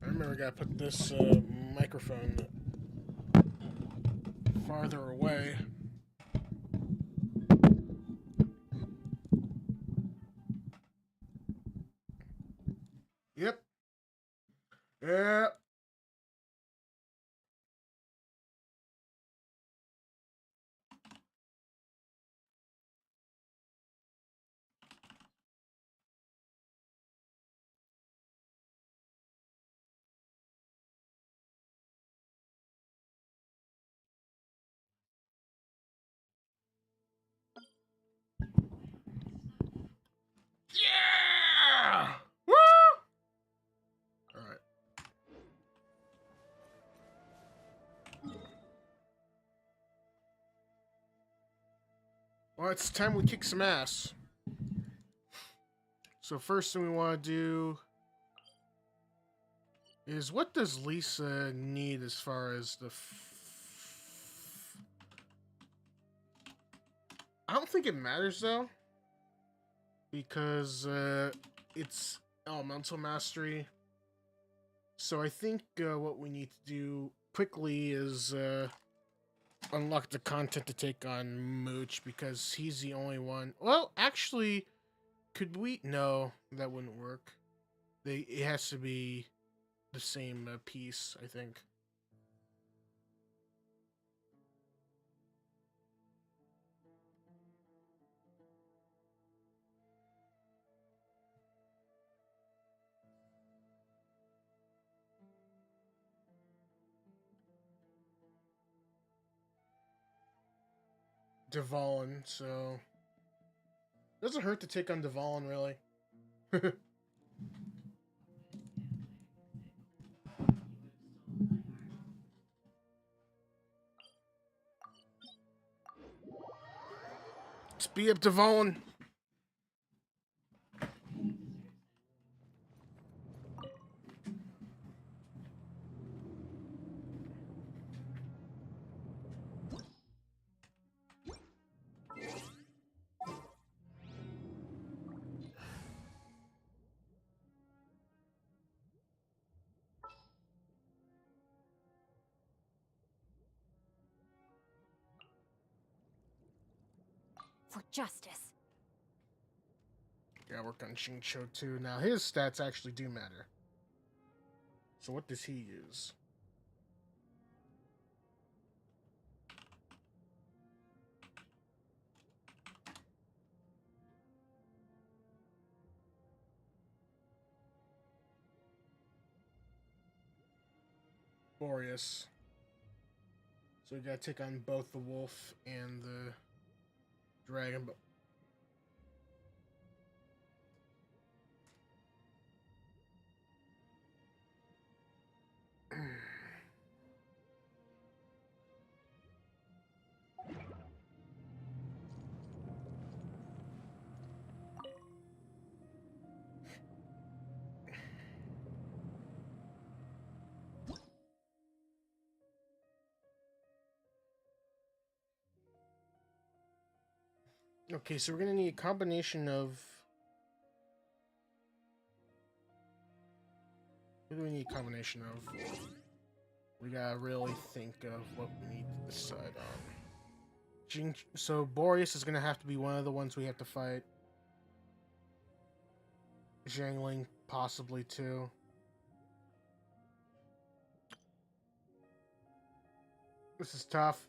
remember I gotta put this microphone farther away. Yep. Yep. Yeah! Woo! Alright. Well, it's time we kick some ass. So first thing we want to do is, what does Lisa need as far as the... I don't think it matters, though. Because it's elemental mastery. So I think what we need to do quickly is unlock the content to take on Mooch, because he's the only one. Well, actually, could we? No, that wouldn't work. It has to be the same piece, I think. Dvalin, so doesn't hurt to take on Dvalin, really. Speed up Dvalin. For justice. Gotta work on Xingqiu too. Now his stats actually do matter. So what does he use? Boreas. So we gotta take on both the wolf and the dragon. But okay, so we're gonna need a combination of... What do we need a combination of? We gotta really think of what we need to decide on. So Boreas is gonna have to be one of the ones we have to fight. Zhangling possibly too. This is tough.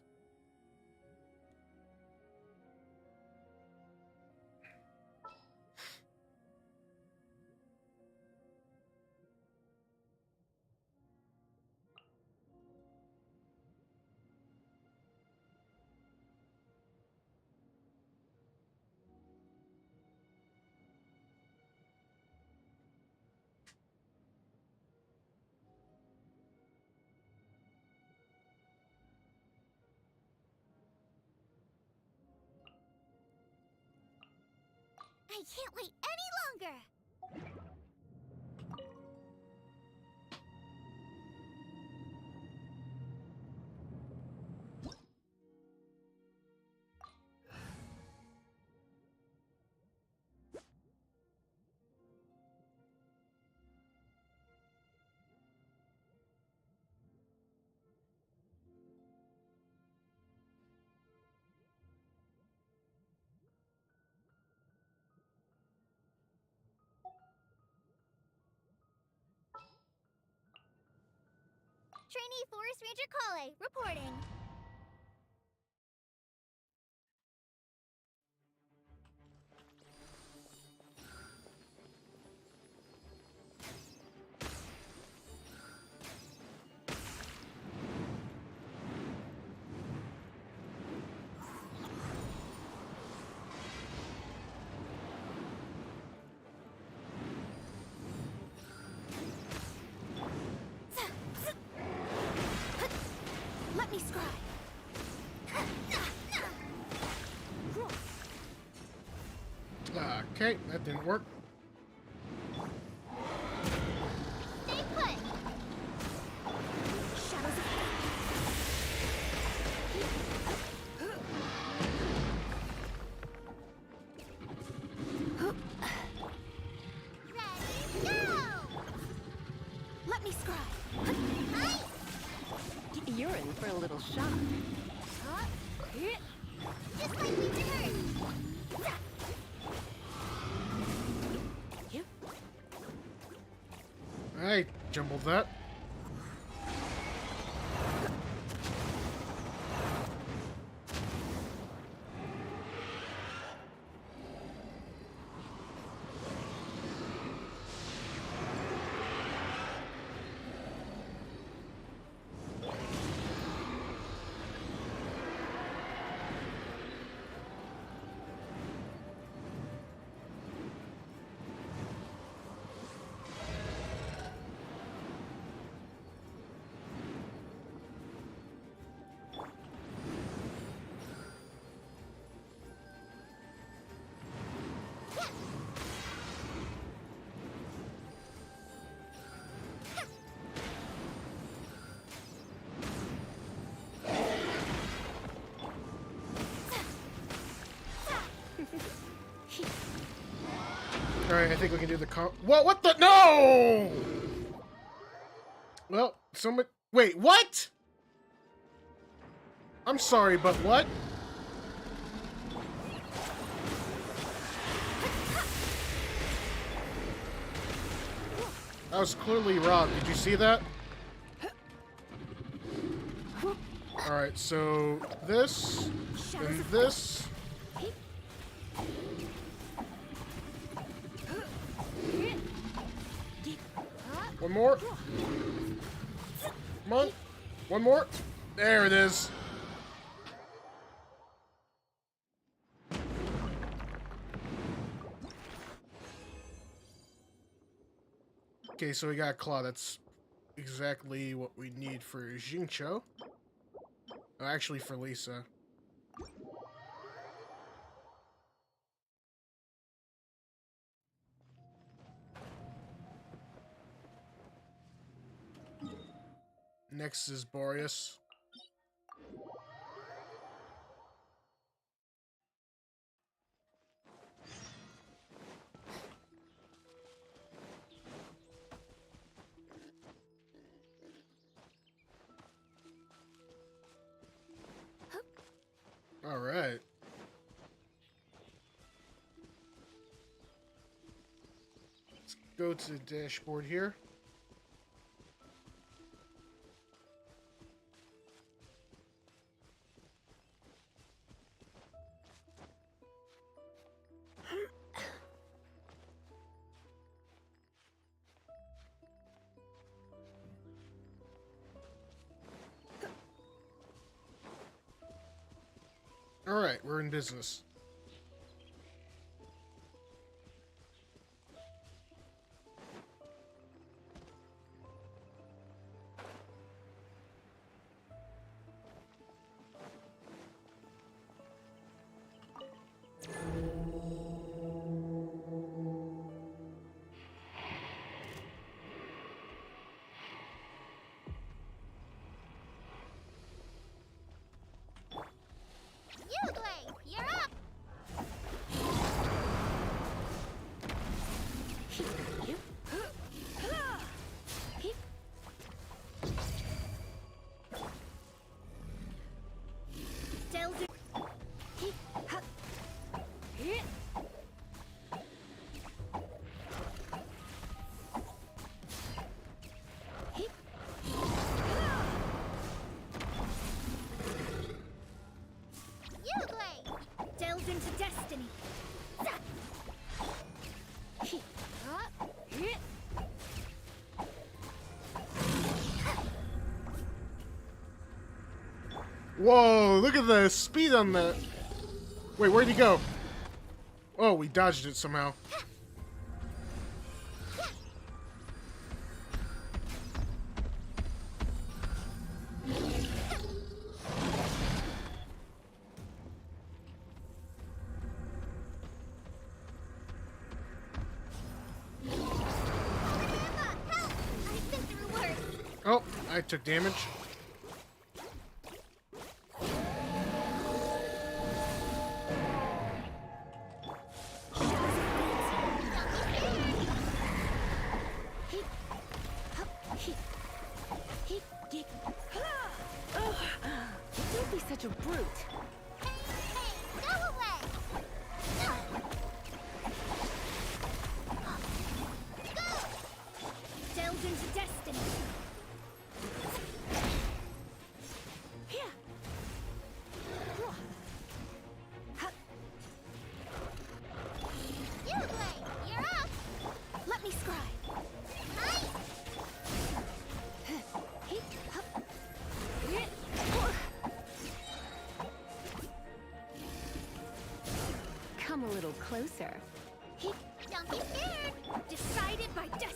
I can't wait any longer! Trainee Forest Ranger Kale, reporting. Let me scry. Okay, that didn't work. Stay put. Shadows of Ready, go! Let me scry. Hi. You're in for a little shock. Huh? Just like we rehearsed. I jumbled that. Alright, I think we can do the what the- No! Well, someone- Wait, what? I'm sorry, but what? That was clearly Rob. Did you see that? Alright, so this, and this. One more. Come on. One more. There it is. Okay, so we got Claw. That's exactly what we need for Jincho. Oh, actually, for Lisa. Next is Boreas. All right. Let's go to the dashboard here. All right, we're in business. You, Blake, you're up. Whoa, look at the speed on that. Wait, where'd he go? Oh, we dodged it somehow. I've been through worse. Oh, I took damage. Don't be such a brute. Hey, go away. Go. Delve into destiny. Here. You play. You're up. Let me scry. Hi. Come a little closer. Don't be scared. Decided by destiny.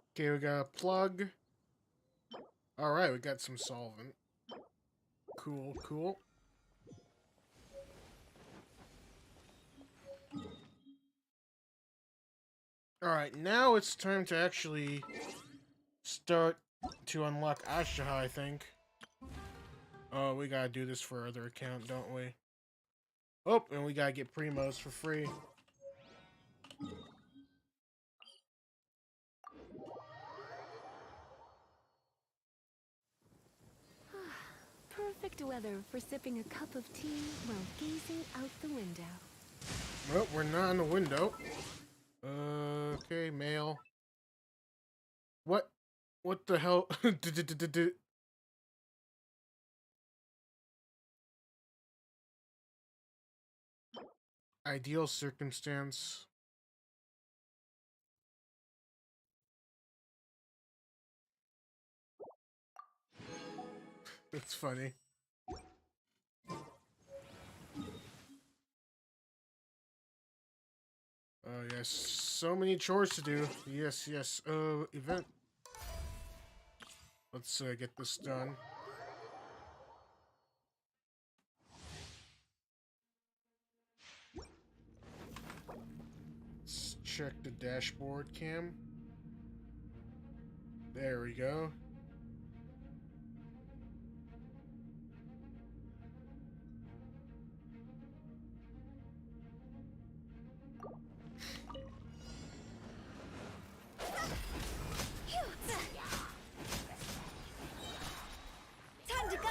Okay, we got a plug. Alright, we got some solvent. Cool, cool. Alright, now it's time to actually start to unlock Ashaha, I think. Oh, we gotta do this for our other account, don't we? Oh, and we gotta get Primos for free. Perfect weather for sipping a cup of tea while gazing out the window. Well, we're not in the window. Okay, mail. What? What the hell? Ideal circumstance. That's funny. Oh, yes. So many chores to do. Yes, yes. Event. Let's get this done. Let's check the dashboard cam. There we go. Time to go.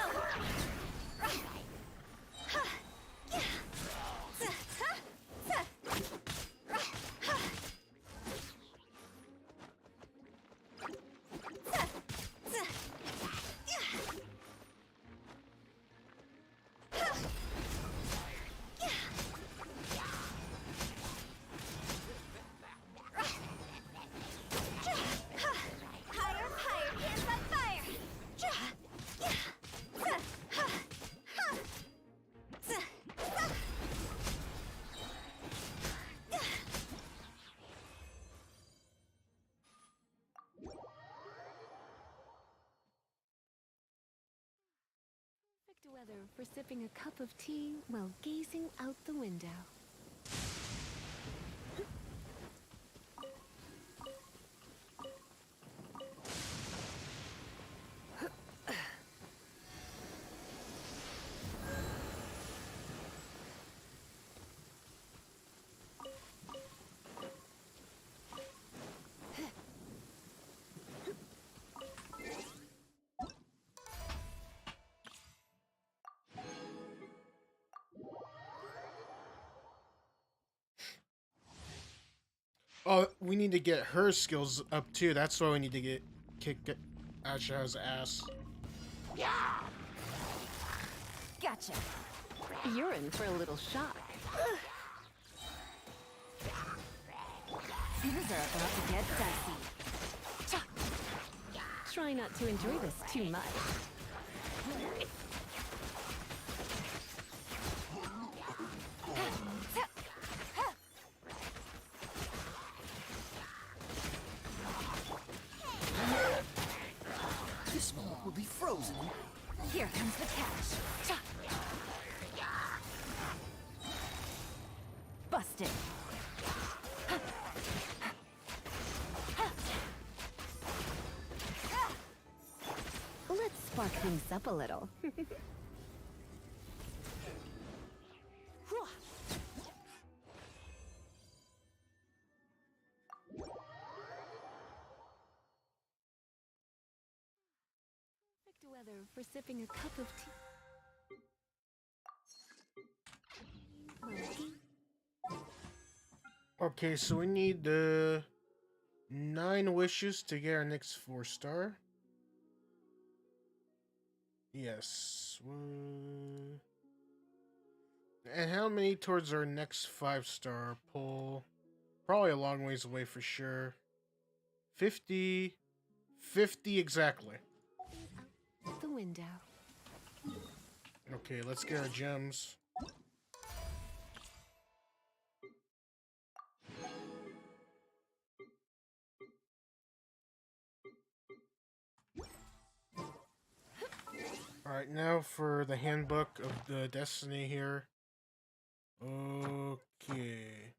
Perfect weather for sipping a cup of tea while gazing out the window. Oh, we need to get her skills up too. That's why we need to get kick Asha's ass. Gotcha. You're in for a little shock. Things are about to get dicey. Try not to enjoy this too much. This moment will be frozen. Here comes the catch. Busted. Let's spark things up a little. Perfect weather for sipping a cup of tea. Okay, so we need 9 wishes to get our next 4-star. Yes. And how many towards our next 5-star pull? Probably a long ways away for sure. 50. 50 exactly. Out the window. Okay, let's get our gems. Alright, now for the handbook of the destiny here. Okay.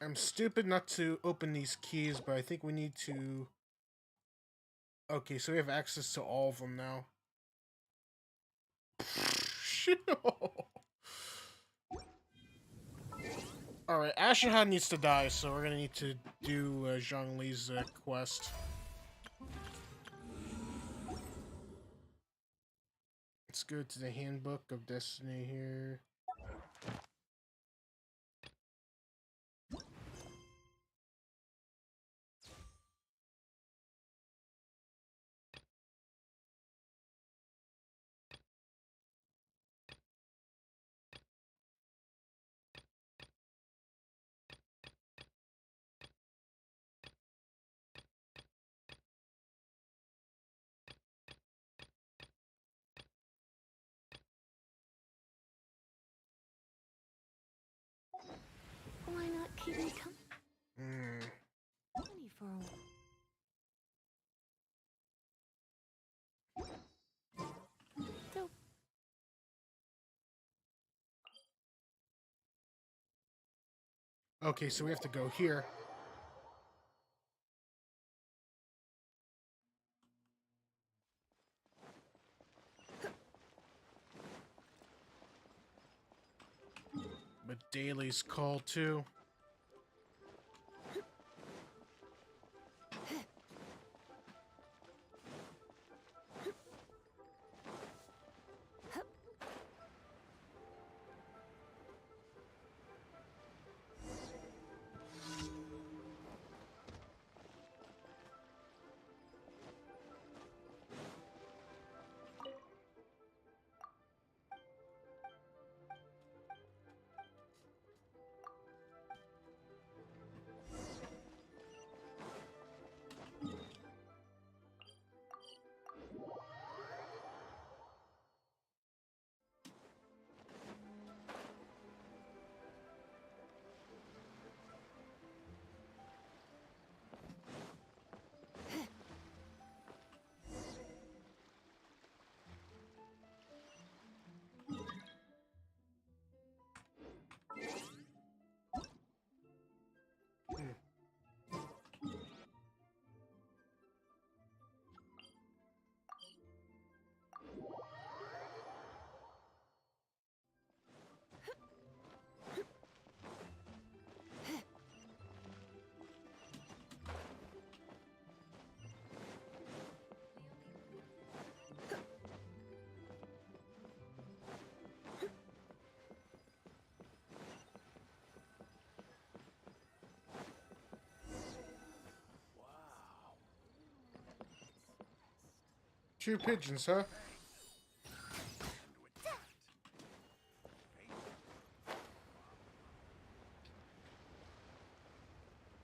I'm stupid not to open these keys, but I think we need to... Okay, so we have access to all of them now. Shit. Alright, Ashahan needs to die, so we're gonna need to do Zhongli's quest. Let's go to the handbook of destiny here. Why not keep me company Hmm. for a while? So, Okay, so we have to go here. But Daly's call too. 2 pigeons, huh?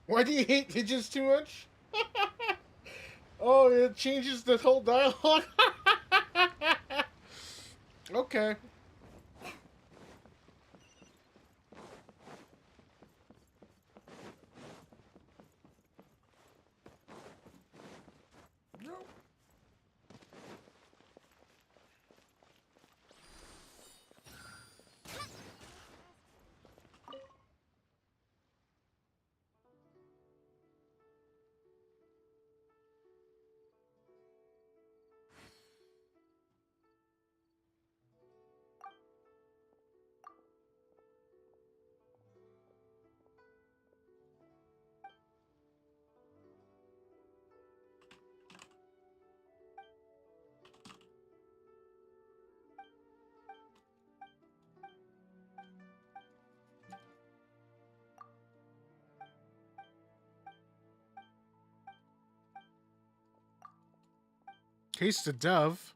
Why do you hate pigeons too much? Oh, it changes the whole dialogue. Okay. Taste the dove.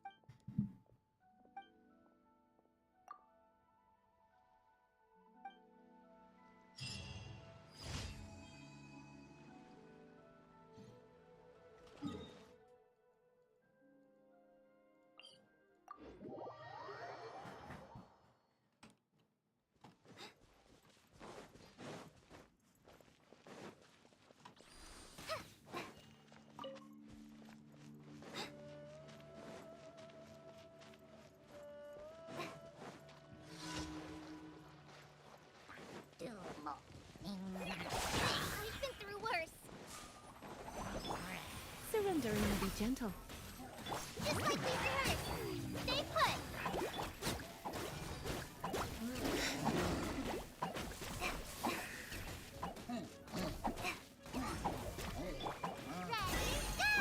I've been through worse. Surrendering will be gentle. Just like we rehearsed. Stay put. Ready, go!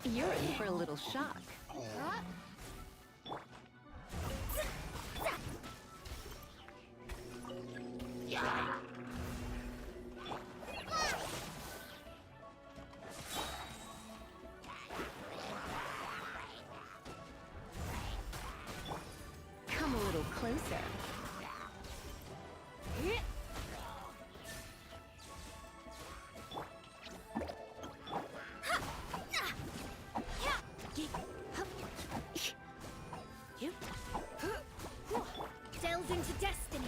You're in for a little shock. Huh? Come a little closer. Delve into destiny.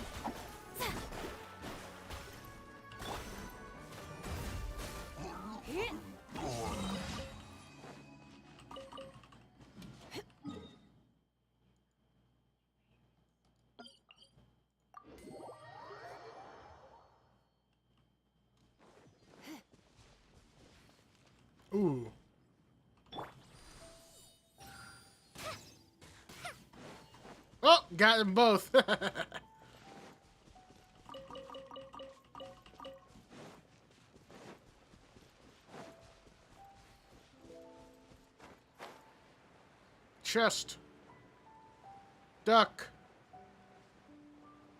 Ooh. Oh, got them both. Chest. Duck.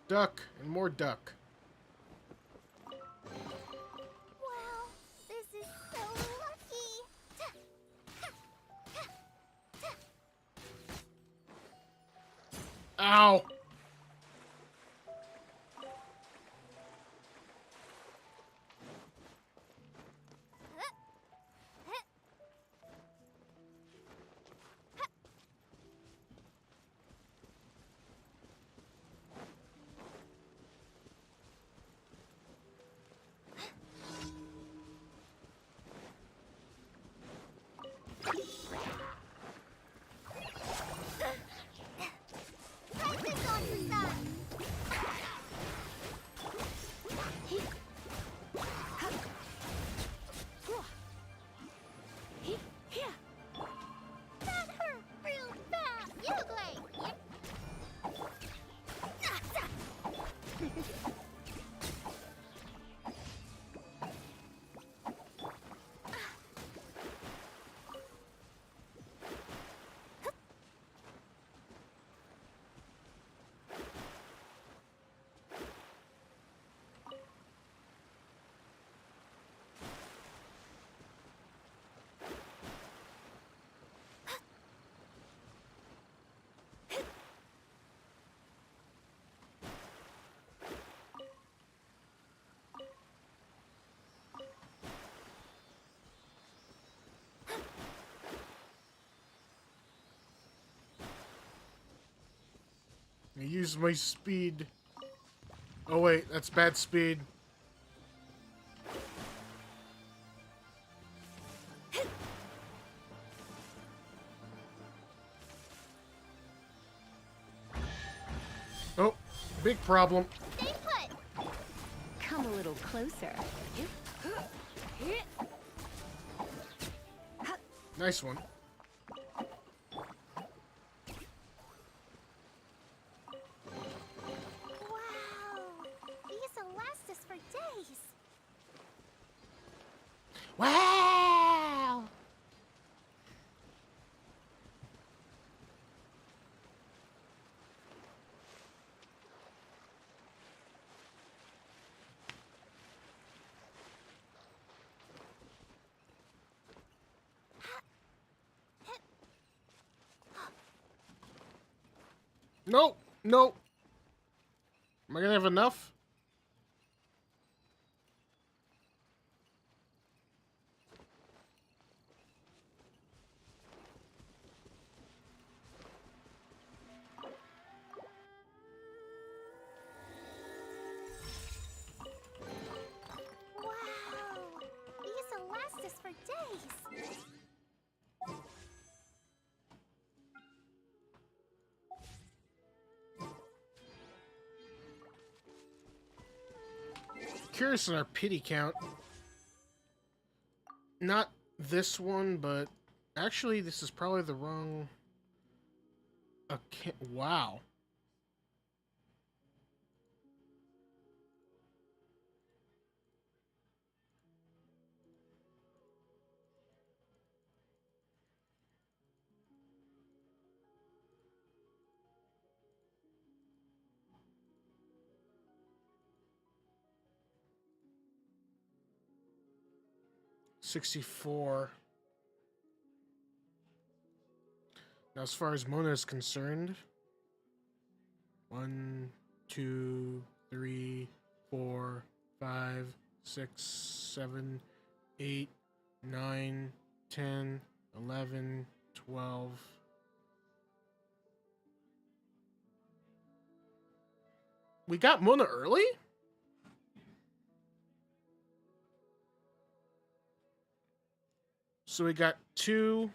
Duck and more duck. Wow, this is so lucky. Ow. Practice I use my speed. Oh wait, that's bad speed. Oh, big problem. Stay put. Come a little closer. Nice one. Wow. These will last us for days. Wow! No, no. Am I gonna have enough? Wow. These will last us for days. Curious on our pity count. Not this one, but actually, this is probably the wrong. Okay, wow. $64. Now, as far as Mona is concerned, 1, 2, 3, 4, 5, 6, 7, 8, 9, 10, 11, 12. We got Mona early? So we got 2,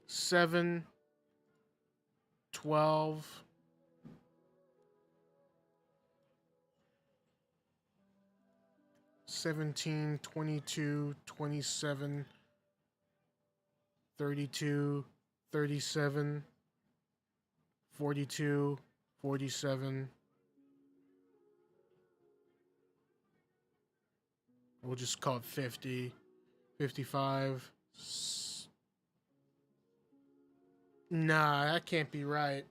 7, 12. 17, 22, 27, 32, 37, 42, 47. We'll just call it 50, 55. Nah, that can't be right.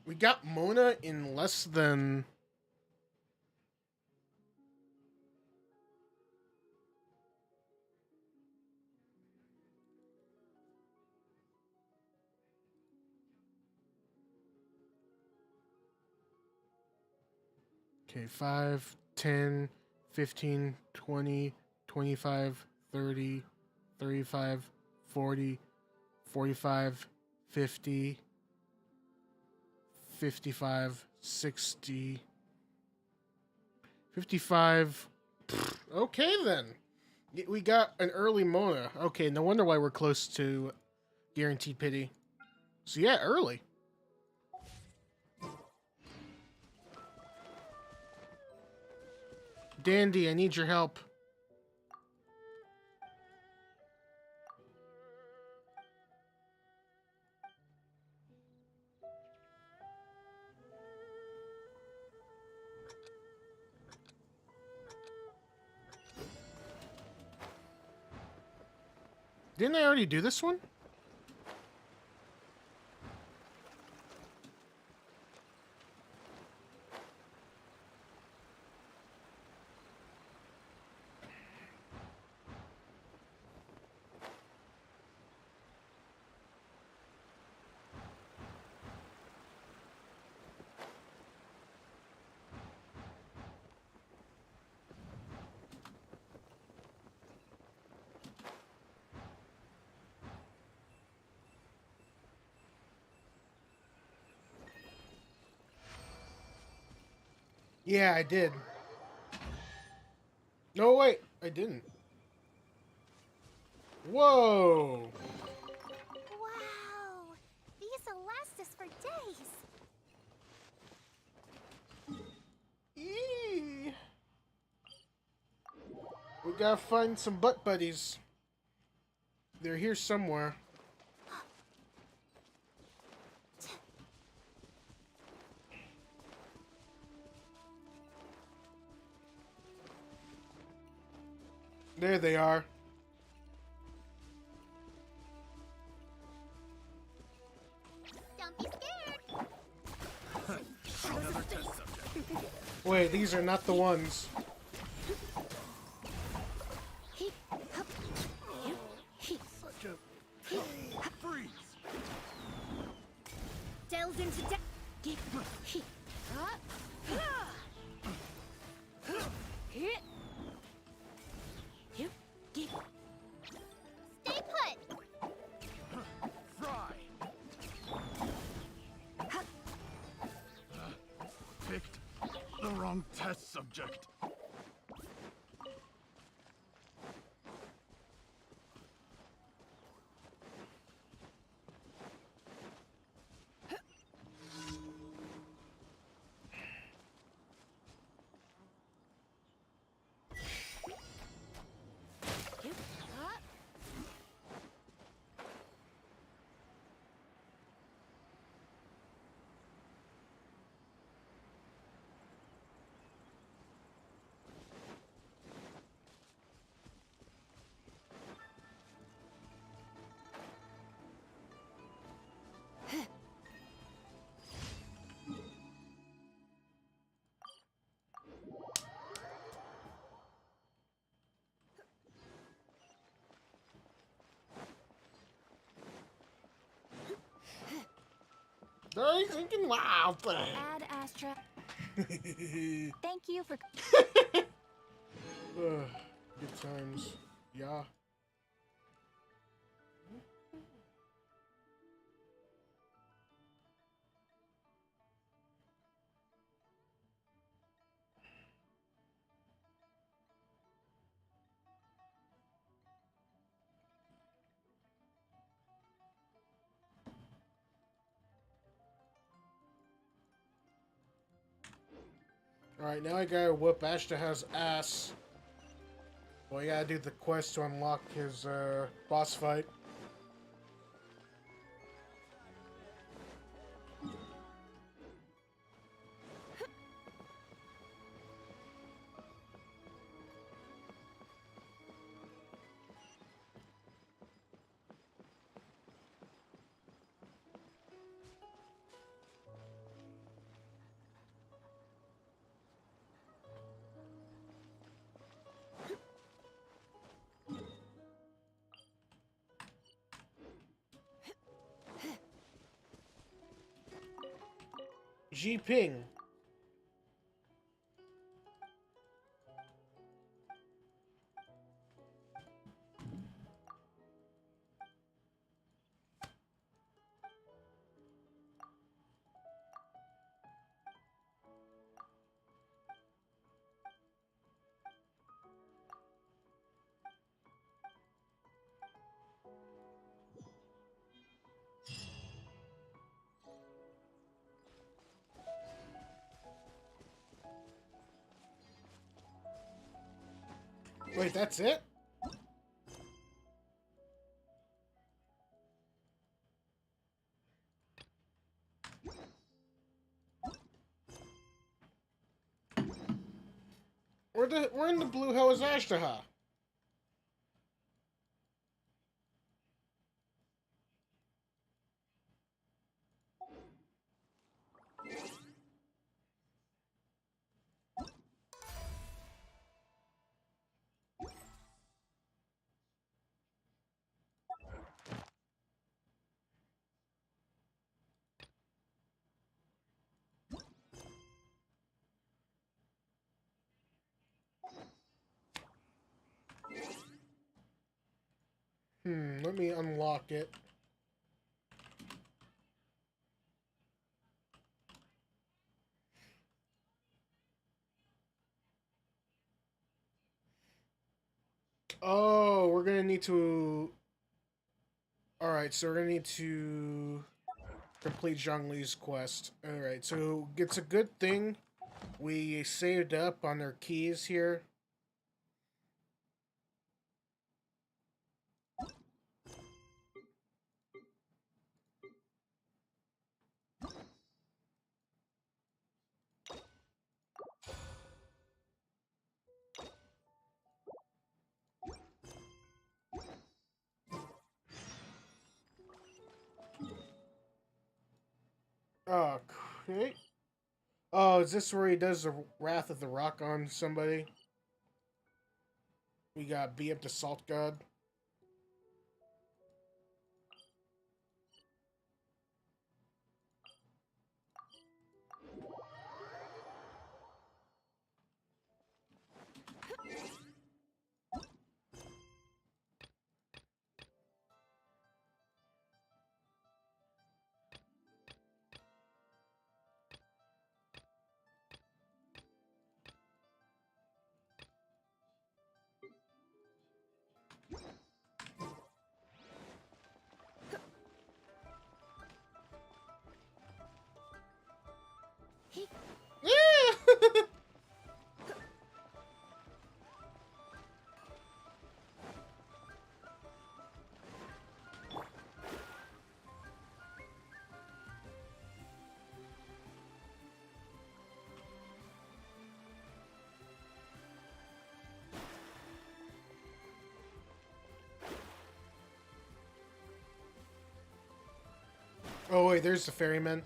We got Mona in less than... Okay, 5, 10, 15, 20, 25, 30, 35, 40, 45, 50, 55, 60, 55. Okay, then. We got an early Mona. Okay, no wonder why we're close to guaranteed pity. So yeah, early. Dandy, I need your help. Didn't I already do this one? Yeah, I did. No, wait, I didn't. Whoa! Wow! These will last us for days. Eee. We gotta find some butt buddies. They're here somewhere. There they are. Don't be scared. Wait, these are not the ones. Such a freeze. Delves into depth. Stay put. Fry. Picked the wrong test subject. They're thinking wild thing. Ad Astra. Thank you for. Good times. Yeah. Alright, now I gotta whoop Ashtaha's ass. Well, I gotta do the quest to unlock his boss fight. Ping. Wait, that's it? Where in the blue hell is Ashtaha? Let me unlock it. Oh, we're gonna need to... Alright, so we're gonna need to complete Zhongli's quest. Alright, so it's a good thing we saved up on our keys here. Okay. Oh, is this where he does the Wrath of the Rock on somebody? We got B up the Salt God. Oh wait, there's the ferryman.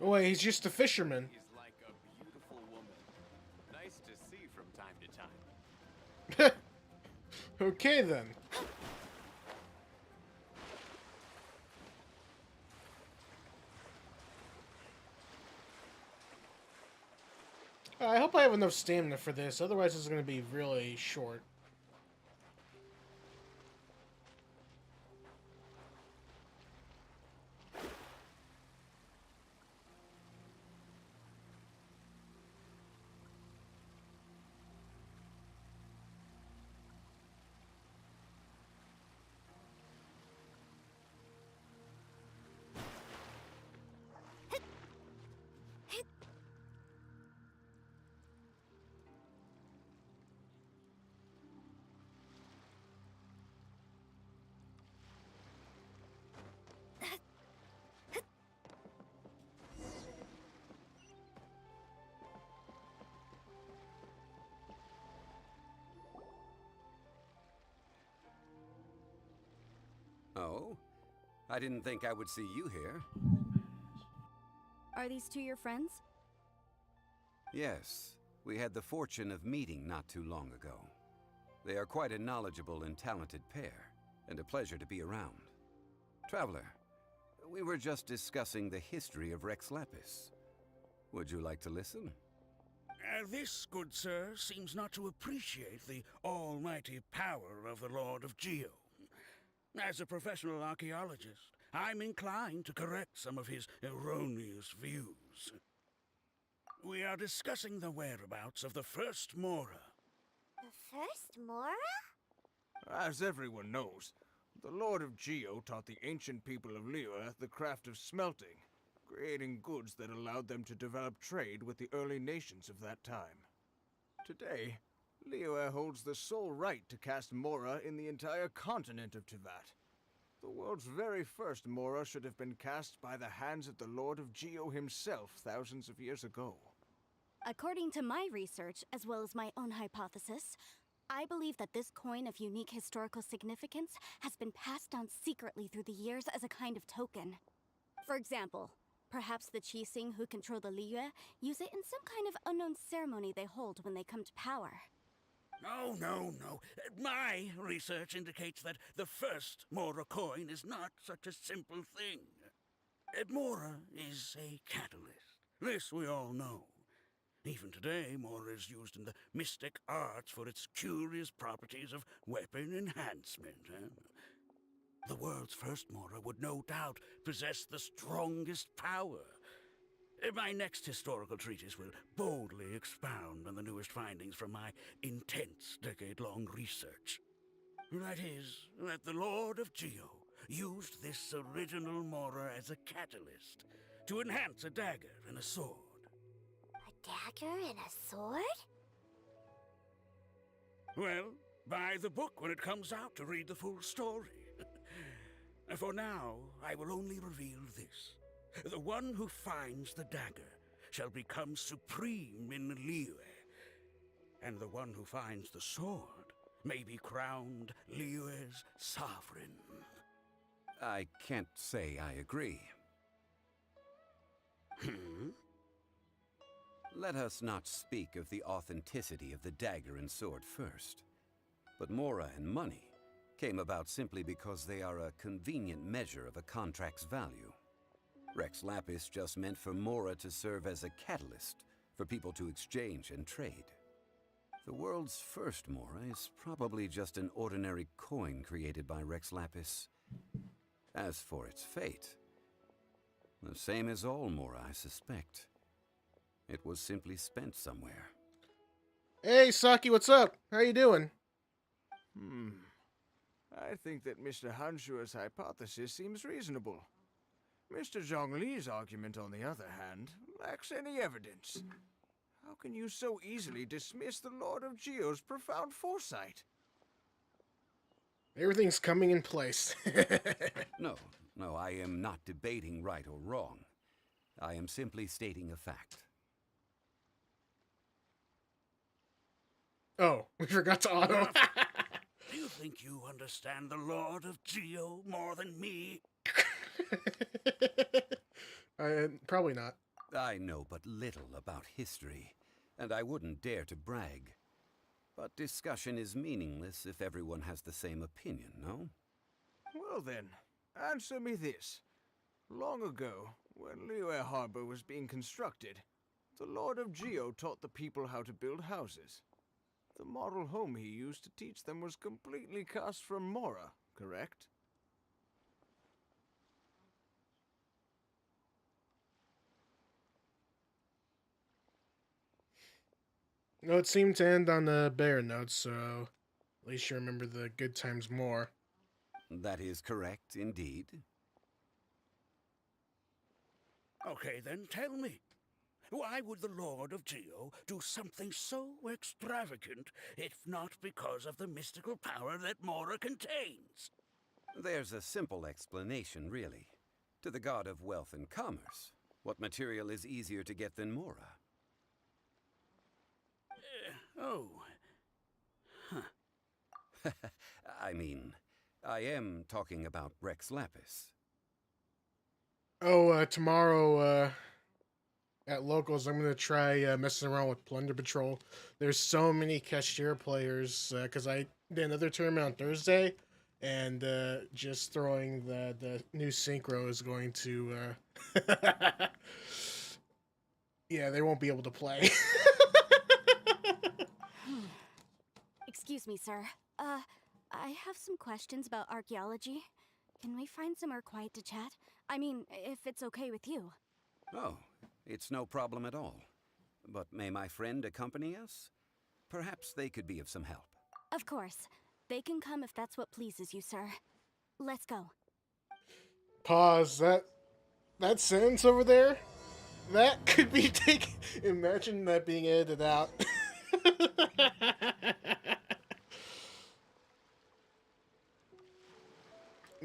Oh wait, he's just a fisherman. He's like a beautiful woman. Nice to see from time to time. Okay then. I hope I have enough stamina for this, otherwise it's going to be really short. Oh? I didn't think I would see you here. Are these two your friends? Yes. We had the fortune of meeting not too long ago. They are quite a knowledgeable and talented pair, and a pleasure to be around. Traveler, we were just discussing the history of Rex Lapis. Would you like to listen? This, good sir, seems not to appreciate the almighty power of the Lord of Geo. As a professional archaeologist, I'm inclined to correct some of his erroneous views. We are discussing the whereabouts of the first Mora. The first Mora? As everyone knows, the Lord of Geo taught the ancient people of Liyue the craft of smelting, creating goods that allowed them to develop trade with the early nations of that time. Today, Liyue holds the sole right to cast Mora in the entire continent of Teyvat. The world's very first Mora should have been cast by the hands of the Lord of Geo himself thousands of years ago. According to my research, as well as my own hypothesis, I believe that this coin of unique historical significance has been passed down secretly through the years as a kind of token. For example, perhaps the Qixing who control the Liyue use it in some kind of unknown ceremony they hold when they come to power. Oh, no. My research indicates that the first Mora coin is not such a simple thing. Mora is a catalyst. This we all know. Even today, Mora is used in the mystic arts for its curious properties of weapon enhancement. The world's first Mora would no doubt possess the strongest power. My next historical treatise will boldly expound on the newest findings from my intense decade-long research. That is, that the Lord of Geo used this original Mora as a catalyst to enhance a dagger and a sword. A dagger and a sword? Well, buy the book when it comes out to read the full story. For now, I will only reveal this. The one who finds the dagger shall become supreme in Liyue, and the one who finds the sword may be crowned Liyue's sovereign. I can't say I agree. Let us not speak of the authenticity of the dagger and sword first. But Mora and money came about simply because they are a convenient measure of a contract's value. Rex Lapis just meant for Mora to serve as a catalyst for people to exchange and trade. The world's first Mora is probably just an ordinary coin created by Rex Lapis. As for its fate, the same as all Mora, I suspect. It was simply spent somewhere. Hey, Saki, what's up? How you doing? I think that Mr. Hanshua's hypothesis seems reasonable. Mr. Zhongli's argument, on the other hand, lacks any evidence. How can you so easily dismiss the Lord of Geo's profound foresight? Everything's coming in place. No, I am not debating right or wrong. I am simply stating a fact. Oh, we forgot to auto. Do you think you understand the Lord of Geo more than me? Probably not. I know but little about history, and I wouldn't dare to brag. But discussion is meaningless if everyone has the same opinion, no? Well then, answer me this. Long ago, when Liyue Harbor was being constructed, the Lord of Geo taught the people how to build houses. The model home he used to teach them was completely cast from Mora, correct? No, it seemed to end on a better note, so at least you remember the good times more. That is correct, indeed. Okay, then tell me. Why would the Lord of Geo do something so extravagant, if not because of the mystical power that Mora contains? There's a simple explanation, really. To the god of wealth and commerce, what material is easier to get than Mora? I mean, I am talking about Rex Lapis. Oh, tomorrow, at Locals, I'm gonna try messing around with Plunder Patrol. There's so many cashier players, because I did another tournament on Thursday, and just throwing the new synchro is going to... yeah, they won't be able to play. Excuse me, sir. I have some questions about archaeology. Can we find somewhere quiet to chat? I mean, if it's okay with you. Oh, it's no problem at all. But may my friend accompany us? Perhaps they could be of some help. Of course. They can come if that's what pleases you, sir. Let's go. Pause. That sentence over there? That could be taken... Imagine that being edited out.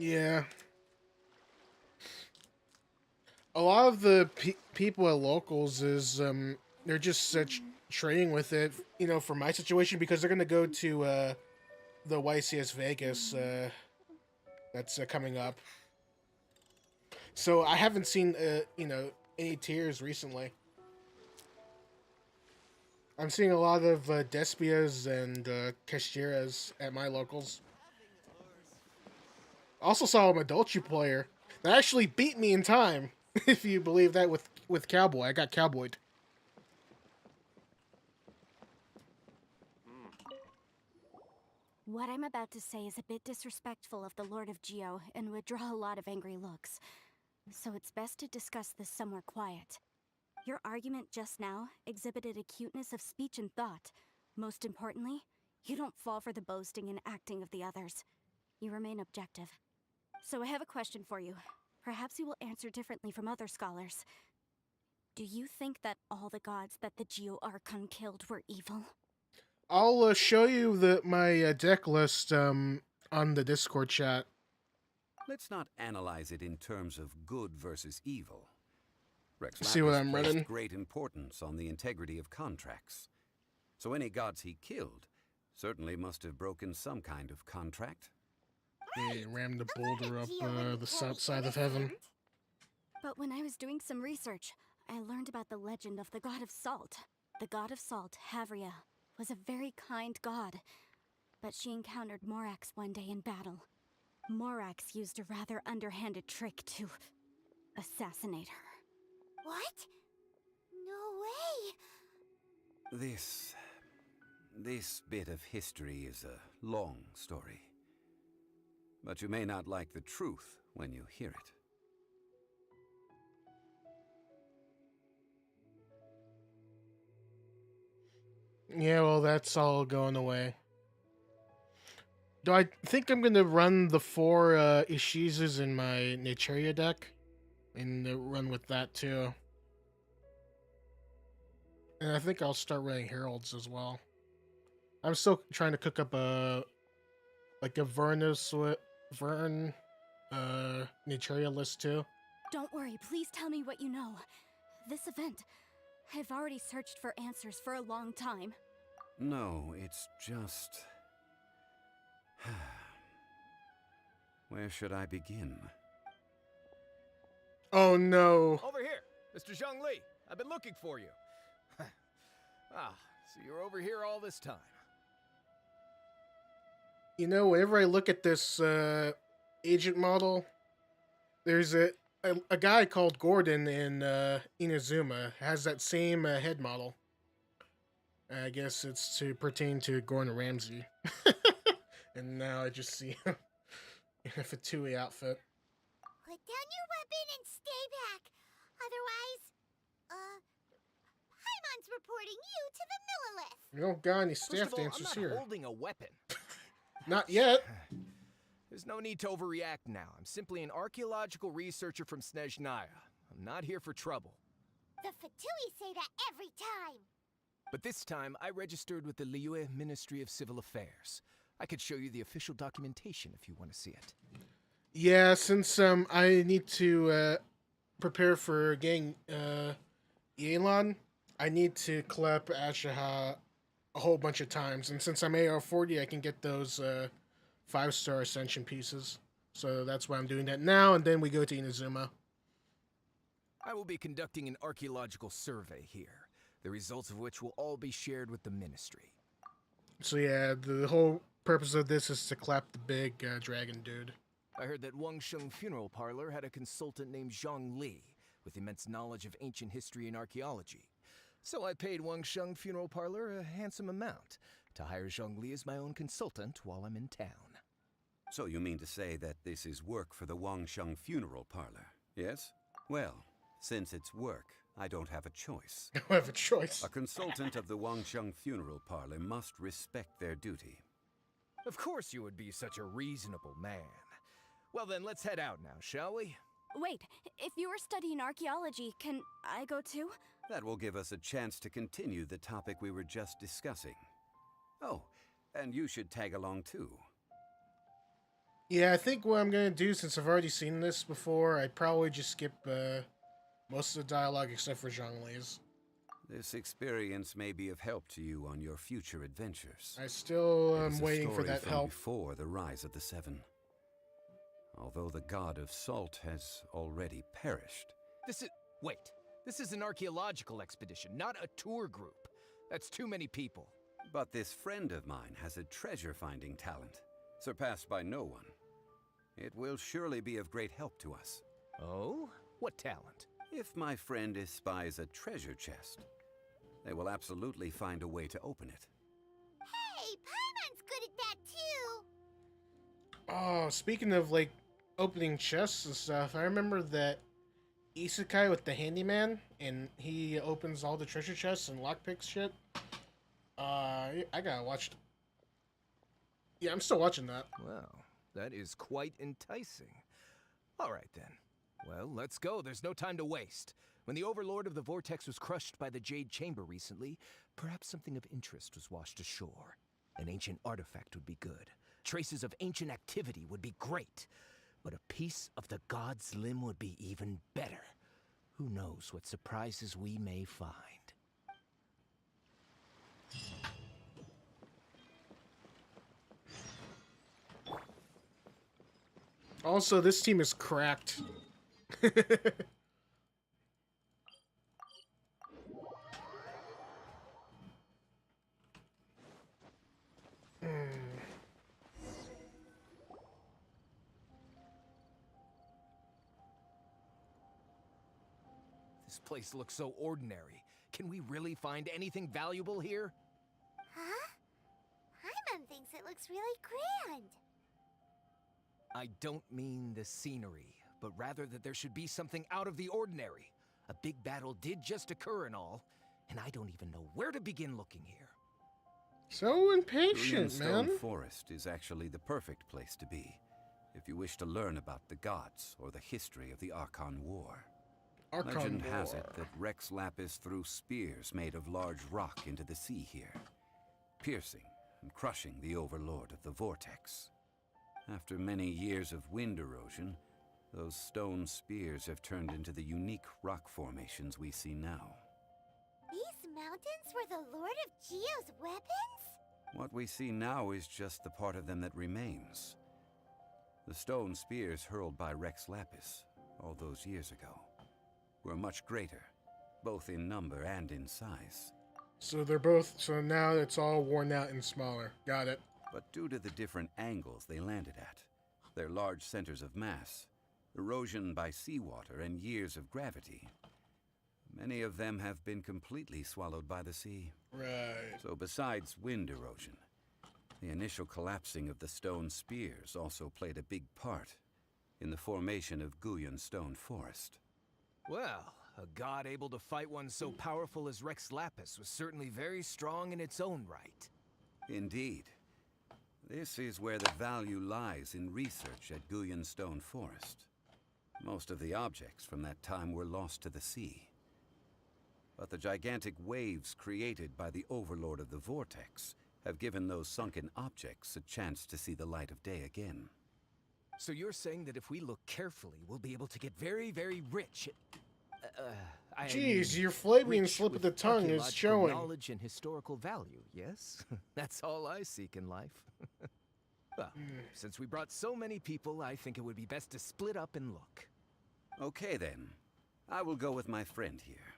Yeah. A lot of the people at Locals is, they're just such trading with it, you know, for my situation, because they're going to go to, the YCS Vegas, that's coming up. So I haven't seen, you know, any tiers recently. I'm seeing a lot of Despias and Cashiras at my Locals. Also saw a Madolchi player that actually beat me in time. If you believe that with cowboy, I got cowboyed. What I'm about to say is a bit disrespectful of the Lord of Geo and would draw a lot of angry looks. So it's best to discuss this somewhere quiet. Your argument just now exhibited acuteness of speech and thought. Most importantly, you don't fall for the boasting and acting of the others. You remain objective. So I have a question for you. Perhaps you will answer differently from other scholars. Do you think that all the gods that the Geo Archon killed were evil? I'll show you my deck list on the Discord chat. Let's not analyze it in terms of good versus evil. Rex See what Lapis I'm placed running? great importance on the integrity of contracts. So any gods he killed certainly must have broken some kind of contract. They rammed the The Lord boulder of up Geo wouldn't the kill south side of heaven. innocent. But when I was doing some research, I learned about the legend of the god of salt. The god of salt, Havria, was a very kind god. But she encountered Morax one day in battle. Morax used a rather underhanded trick to assassinate her. What? No way. This bit of history is a long story. But you may not like the truth when you hear it. Yeah, well, that's all going away. Do I think I'm gonna run the 4 Ishizus in my Naturia deck? And run with that too. And I think I'll start running Heralds as well. I'm still trying to cook up a Vern Naturia list too. Don't worry, please tell me what you know. This event, I've already searched for answers for a long time. No, it's just... Where should I begin? Oh no. Over here, Mr. Zhongli. I've been looking for you. So you're over here all this time. You know, whenever I look at this agent model, there's a guy called Gordon in Inazuma has that same head model. I guess it's to pertain to Gordon Ramsay. And now I just see him in a Fatui outfit. Put down your weapon and stay back. Otherwise, Paimon's reporting you to the Millilith. We don't got any First staff of all, dancers I'm not here. holding a weapon. Not yet. There's no need to overreact now. I'm simply an archaeological researcher from Snezhnaya. I'm not here for trouble. The Fatui say that every time. But this time, I registered with the Liyue Ministry of Civil Affairs. I could show you the official documentation if you want to see it. Yeah, since I need to prepare for getting Yelan, I need to collect Ashaha a whole bunch of times. And since I'm AR40, I can get those 5-star Ascension pieces. So that's why I'm doing that now, and then we go to Inazuma. I will be conducting an archaeological survey here, the results of which will all be shared with the Ministry. So yeah, the whole purpose of this is to clap the big dragon dude. I heard that Wangsheng Funeral Parlor had a consultant named Zhang Li, with immense knowledge of ancient history and archaeology. So I paid Wangsheng Funeral Parlor a handsome amount to hire Zhang Li as my own consultant while I'm in town. So you mean to say that this is work for the Wangsheng Funeral Parlor, yes? Well, since it's work, I don't have a choice. I don't have a choice. A consultant of the Wangsheng Funeral Parlor must respect their duty. Of course you would be such a reasonable man. Well then, let's head out now, shall we? Wait, if you were studying archaeology, can I go too? That will give us a chance to continue the topic we were just discussing. Oh, and you should tag along too. Yeah, I think what I'm gonna do, since I've already seen this before, I'd probably just skip most of the dialogue except for Zhongli's. This experience may be of help to you on your future adventures. I still It am is a waiting for story that from help. before the rise of the Seven. Although the god of salt has already perished. Wait. This is an archaeological expedition, not a tour group. That's too many people. But this friend of mine has a treasure-finding talent, surpassed by no one. It will surely be of great help to us. Oh? What talent? If my friend espies a treasure chest, they will absolutely find a way to open it. Hey, Paimon's good at that too. Oh, speaking of like opening chests and stuff, I remember that isekai with the handyman, and he opens all the treasure chests and lockpicks shit. I gotta watch. Yeah, I'm still watching that. Well, that is quite enticing. All right then. Well, let's go. There's no time to waste. When the Overlord of the Vortex was crushed by the Jade Chamber recently, perhaps something of interest was washed ashore. An ancient artifact would be good. Traces of ancient activity would be great. But a piece of the god's limb would be even better. Who knows what surprises we may find. Also, this team is cracked. This place looks so ordinary. Can we really find anything valuable here? Huh? Paimon thinks it looks really grand. I don't mean the scenery, but rather that there should be something out of the ordinary. A big battle did just occur and all, and I don't even know where to begin looking here. So impatient, Stone man. Forest is actually the perfect place to be, if you wish to learn about the gods or the history of the Archon War. Legend has it that Rex Lapis threw spears made of large rock into the sea here, piercing and crushing the Overlord of the Vortex. After many years of wind erosion, those stone spears have turned into the unique rock formations we see now. These mountains were the Lord of Geo's weapons? What we see now is just the part of them that remains. The stone spears hurled by Rex Lapis all those years ago were much greater, both in number and in size. So they're both. So now it's all worn out and smaller. Got it. But due to the different angles they landed at, their large centers of mass, erosion by seawater, and years of gravity, many of them have been completely swallowed by the sea. Right. So besides wind erosion, the initial collapsing of the stone spears also played a big part in the formation of Guyon Stone Forest. Well, a god able to fight one so powerful as Rex Lapis was certainly very strong in its own right. Indeed. This is where the value lies in research at Guyon Stone Forest. Most of the objects from that time were lost to the sea. But the gigantic waves created by the Overlord of the Vortex have given those sunken objects a chance to see the light of day again. So you're saying that if we look carefully, we'll be able to get very, very rich at... Jeez, your Flavian rich slip of with the tongue is archaeological showing. knowledge and historical value, yes? That's all I seek in life. Well, since we brought so many people, I think it would be best to split up and look. Okay then, I will go with my friend here.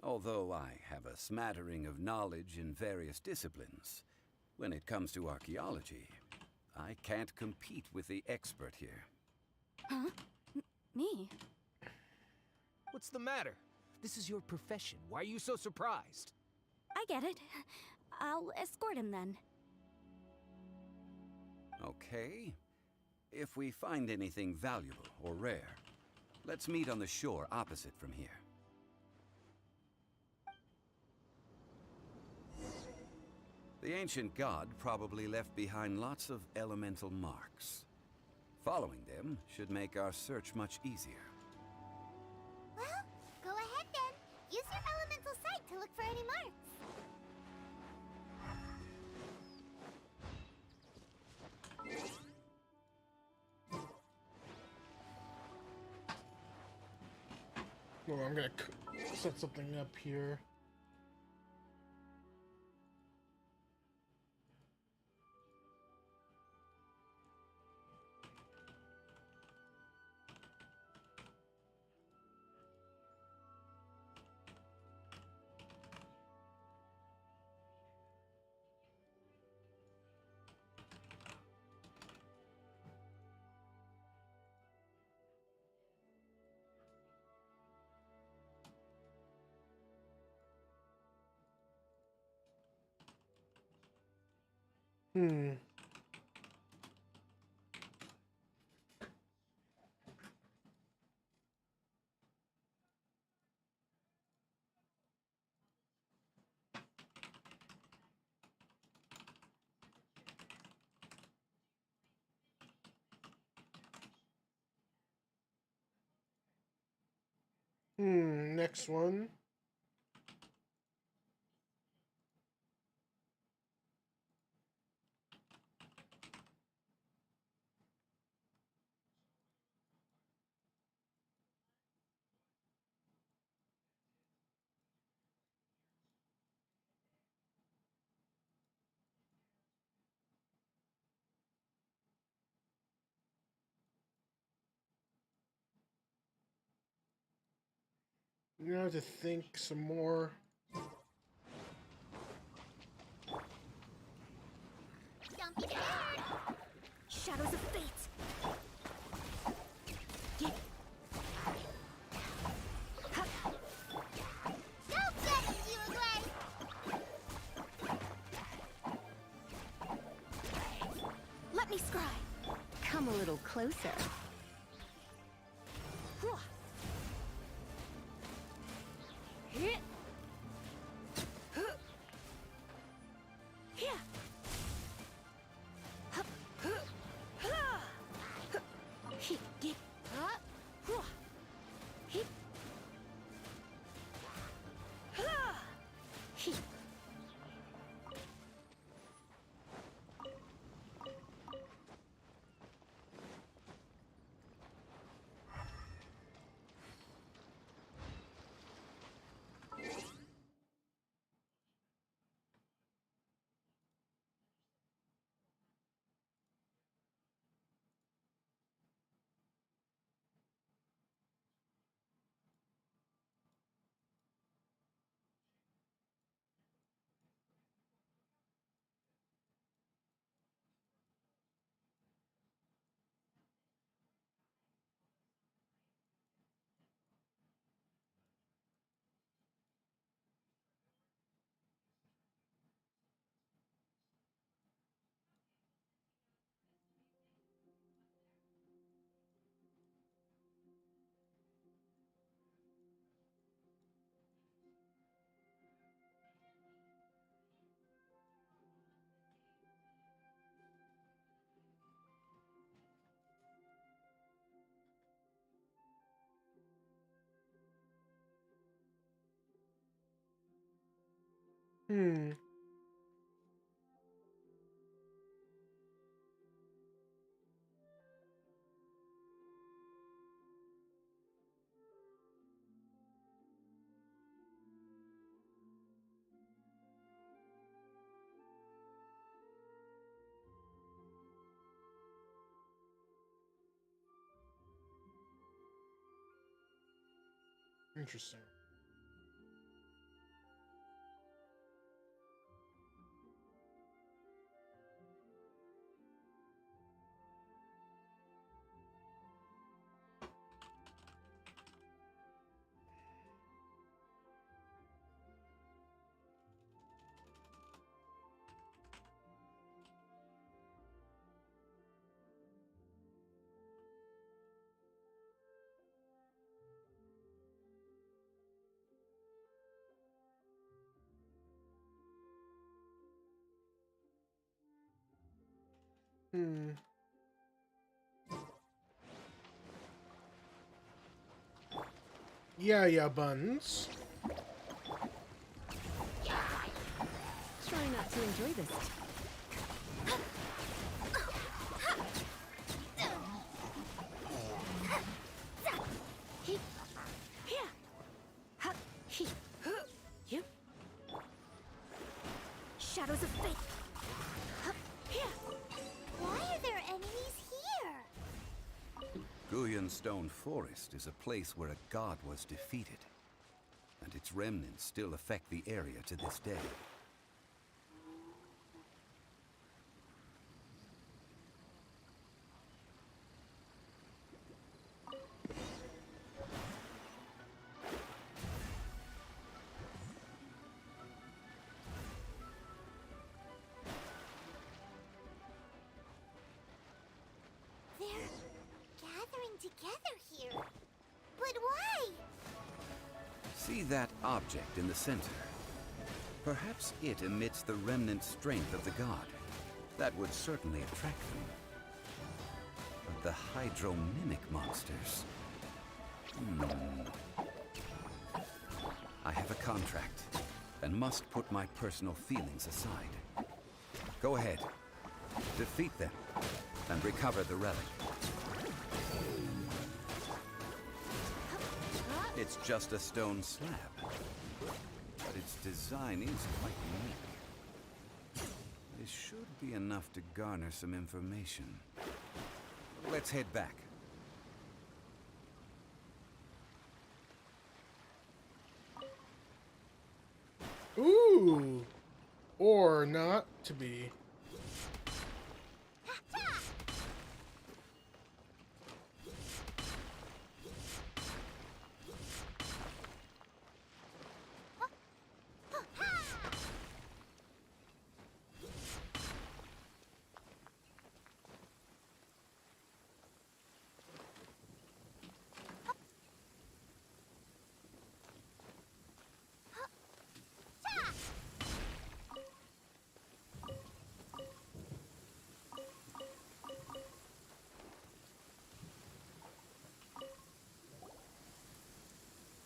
Although I have a smattering of knowledge in various disciplines, when it comes to archaeology, I can't compete with the expert here. Huh? Me? What's the matter? This is your profession. Why are you so surprised? I get it. I'll escort him then. Okay. If we find anything valuable or rare, let's meet on the shore opposite from here. The ancient god probably left behind lots of elemental marks. Following them should make our search much easier. Well, go ahead then. Use your elemental sight to look for any marks. Well, I'm gonna set something up here. Hmm. Next one. You have to think some more. Don't be scared. Shadows of fate. Go get it, you away. Let me scry. Come a little closer. Hmm. Interesting. Hmm. Yeah, buns. Try not to enjoy this. Shadows of fate. Why are there enemies here? Guyan Stone Forest is a place where a god was defeated, and its remnants still affect the area to this day. See that object in the center? Perhaps it emits the remnant strength of the god. That would certainly attract them. But the hydro-mimic monsters... I have a contract, and must put my personal feelings aside. Go ahead. Defeat them, and recover the relic. It's just a stone slab, but its design is quite unique. This should be enough to garner some information. Let's head back. Ooh! Or not to be.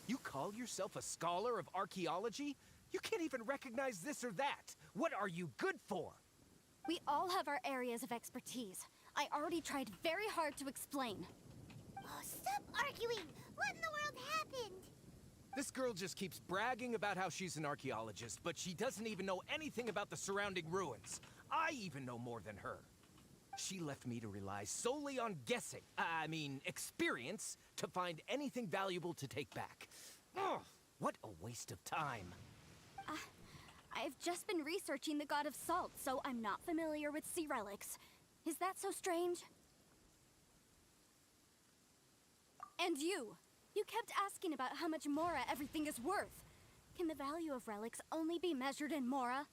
You call yourself a scholar of archaeology? You can't even recognize this or that. What are you good for? We all have our areas of expertise. I already tried very hard to explain. Oh, stop arguing! What in the world happened? This girl just keeps bragging about how she's an archaeologist, but she doesn't even know anything about the surrounding ruins. I even know more than her. She left me to rely solely on guessing, experience, to find anything valuable to take back. Ugh, what a waste of time. I've just been researching the God of Salt, so I'm not familiar with sea relics. Is that so strange? And you kept asking about how much Mora everything is worth. Can the value of relics only be measured in Mora?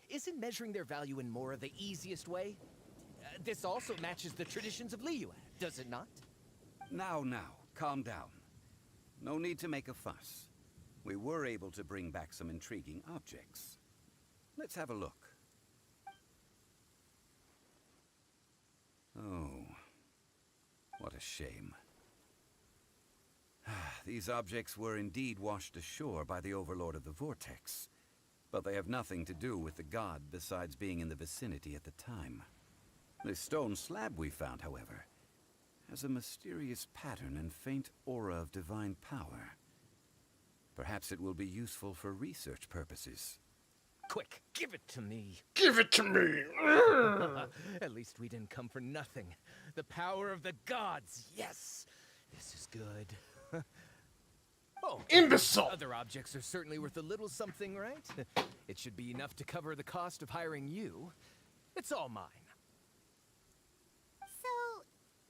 Isn't measuring their value in Mora the easiest way? This also matches the traditions of Liyue, does it not? Now, calm down. No need to make a fuss. We were able to bring back some intriguing objects. Let's have a look. Oh, what a shame. These objects were indeed washed ashore by the Overlord of the Vortex, but they have nothing to do with the god besides being in the vicinity at the time. The stone slab we found, however, has a mysterious pattern and faint aura of divine power. Perhaps it will be useful for research purposes. Quick, give it to me. Give it to me! At least we didn't come for nothing. The power of the gods, yes! This is good. Oh, Imbecile! Other objects are certainly worth a little something, right? It should be enough to cover the cost of hiring you. It's all mine. So,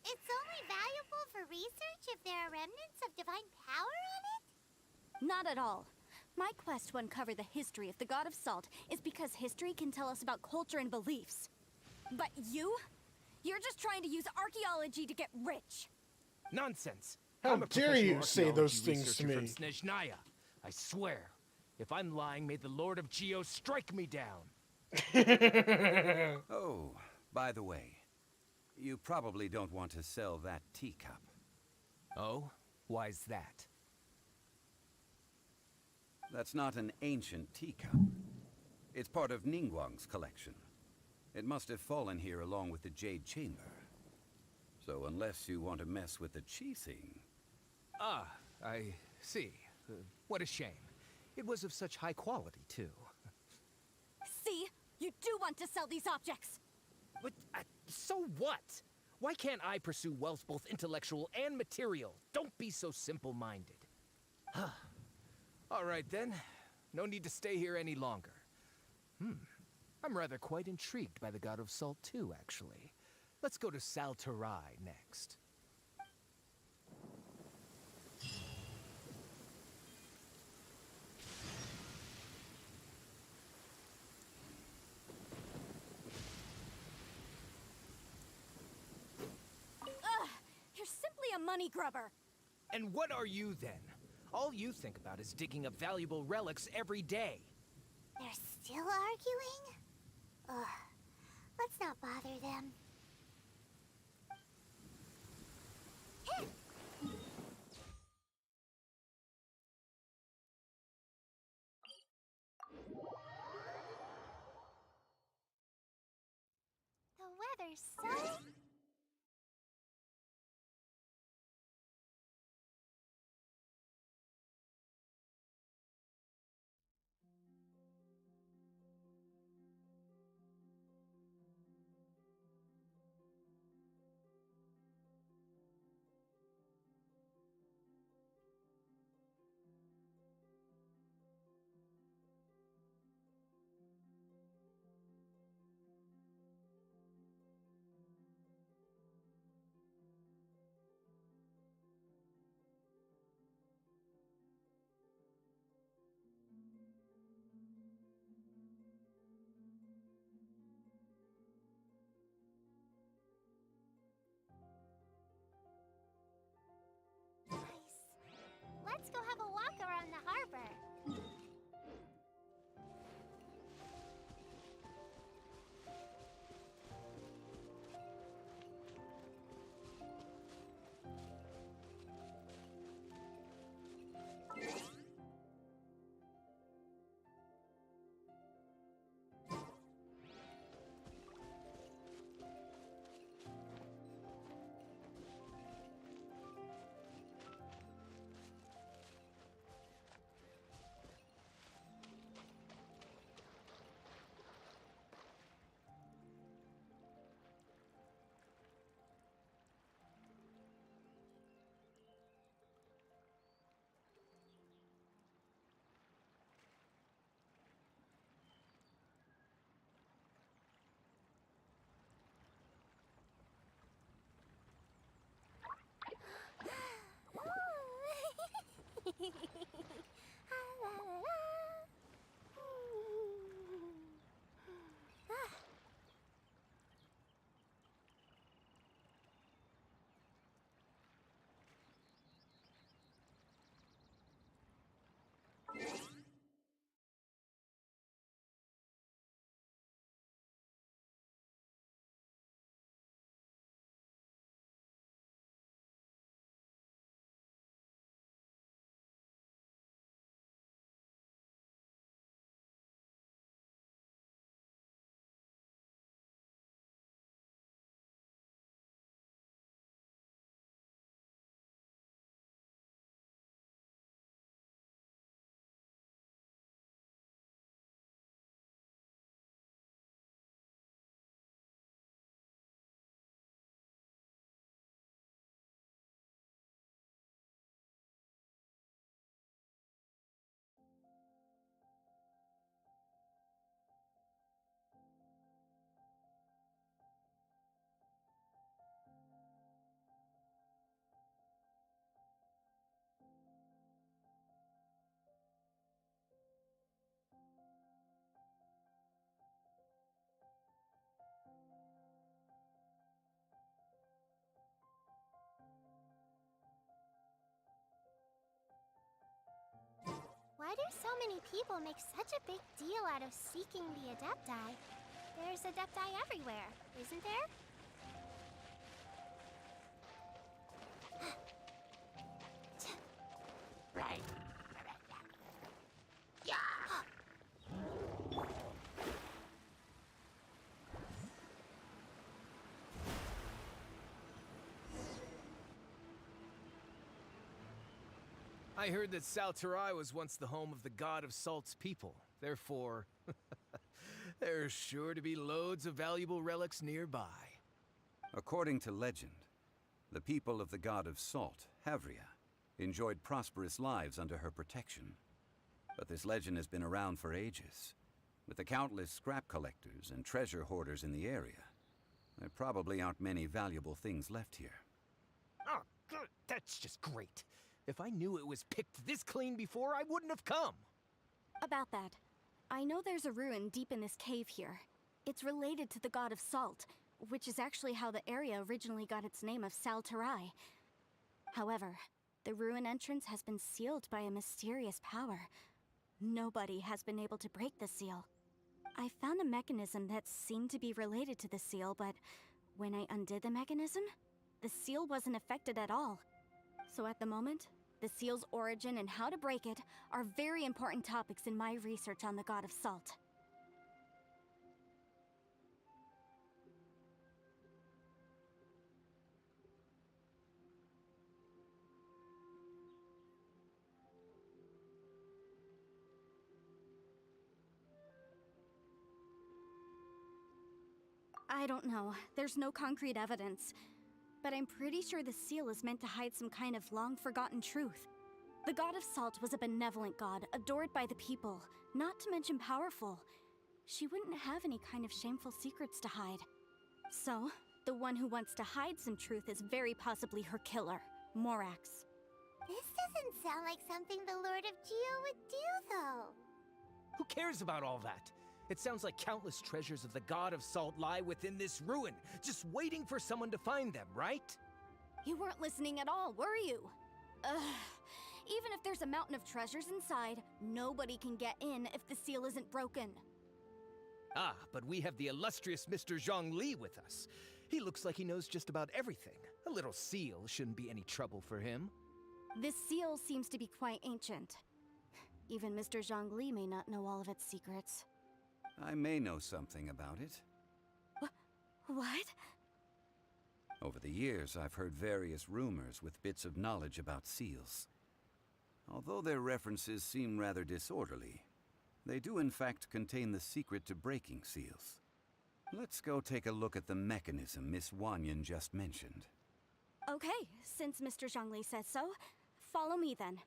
it's only valuable for research if there are remnants of divine power on it? Not at all. My quest to uncover the history of the God of Salt is because history can tell us about culture and beliefs. But you're just trying to use archaeology to get rich. Nonsense. How I'm a dare professional you say those archaeology things to researcher me? from Snezhnaya. I swear. If I'm lying, may the Lord of Geo strike me down. Oh, by the way, you probably don't want to sell that teacup. Oh? Why's that? That's not an ancient teacup. It's part of Ningguang's collection. It must have fallen here along with the Jade Chamber. So unless you want to mess with the Qixing... Ah, I see. What a shame. It was of such high quality, too. See? You do want to sell these objects! But, so what? Why can't I pursue wealth both intellectual and material? Don't be so simple-minded. All right, then. No need to stay here any longer. I'm rather quite intrigued by the God of Salt, too, actually. Let's go to Saltarai next. Ugh! You're simply a money grubber! And what are you then? All you think about is digging up valuable relics every day. They're still arguing? Ugh. Let's not bother them. The weather's so... Let's go have a walk around the harbor. Why do so many people make such a big deal out of seeking the Adepti? There's Adepti everywhere, isn't there? Right. Yeah. I heard that Salterai was once the home of the god of Salt's people. Therefore, there's sure to be loads of valuable relics nearby. According to legend, the people of the god of Salt, Havria, enjoyed prosperous lives under her protection. But this legend has been around for ages. With the countless scrap collectors and treasure hoarders in the area, there probably aren't many valuable things left here. Oh, good. That's just great. If I knew it was picked this clean before, I wouldn't have come. About that, I know there's a ruin deep in this cave here. It's related to the god of Salt, which is actually how the area originally got its name of Salterai. However, The ruin entrance has been sealed by a mysterious power. Nobody has been able to break the seal. I found a mechanism that seemed to be related to the seal, but when I undid the mechanism, the seal wasn't affected at all. So at the moment, the seal's origin and how to break it are very important topics in my research on the God of Salt. I don't know. There's no concrete evidence. But I'm pretty sure the seal is meant to hide some kind of long-forgotten truth. The God of Salt was a benevolent god, adored by the people, not to mention powerful. She wouldn't have any kind of shameful secrets to hide. So, the one who wants to hide some truth is very possibly her killer, Morax. This doesn't sound like something the Lord of Geo would do, though. Who cares about all that? It sounds like countless treasures of the God of Salt lie within this ruin, just waiting for someone to find them, right? You weren't listening at all, were you? Ugh. Even if there's a mountain of treasures inside, nobody can get in if the seal isn't broken. Ah, but we have the illustrious Mr. Zhongli with us. He looks like he knows just about everything. A little seal shouldn't be any trouble for him. This seal seems to be quite ancient. Even Mr. Zhongli may not know all of its secrets. I may know something about it. What? Over the years, I've heard various rumors with bits of knowledge about seals. Although their references seem rather disorderly, they do in fact contain the secret to breaking seals. Let's go take a look at the mechanism Miss Wanyan just mentioned. Okay, since Mr. Zhongli says so, follow me then.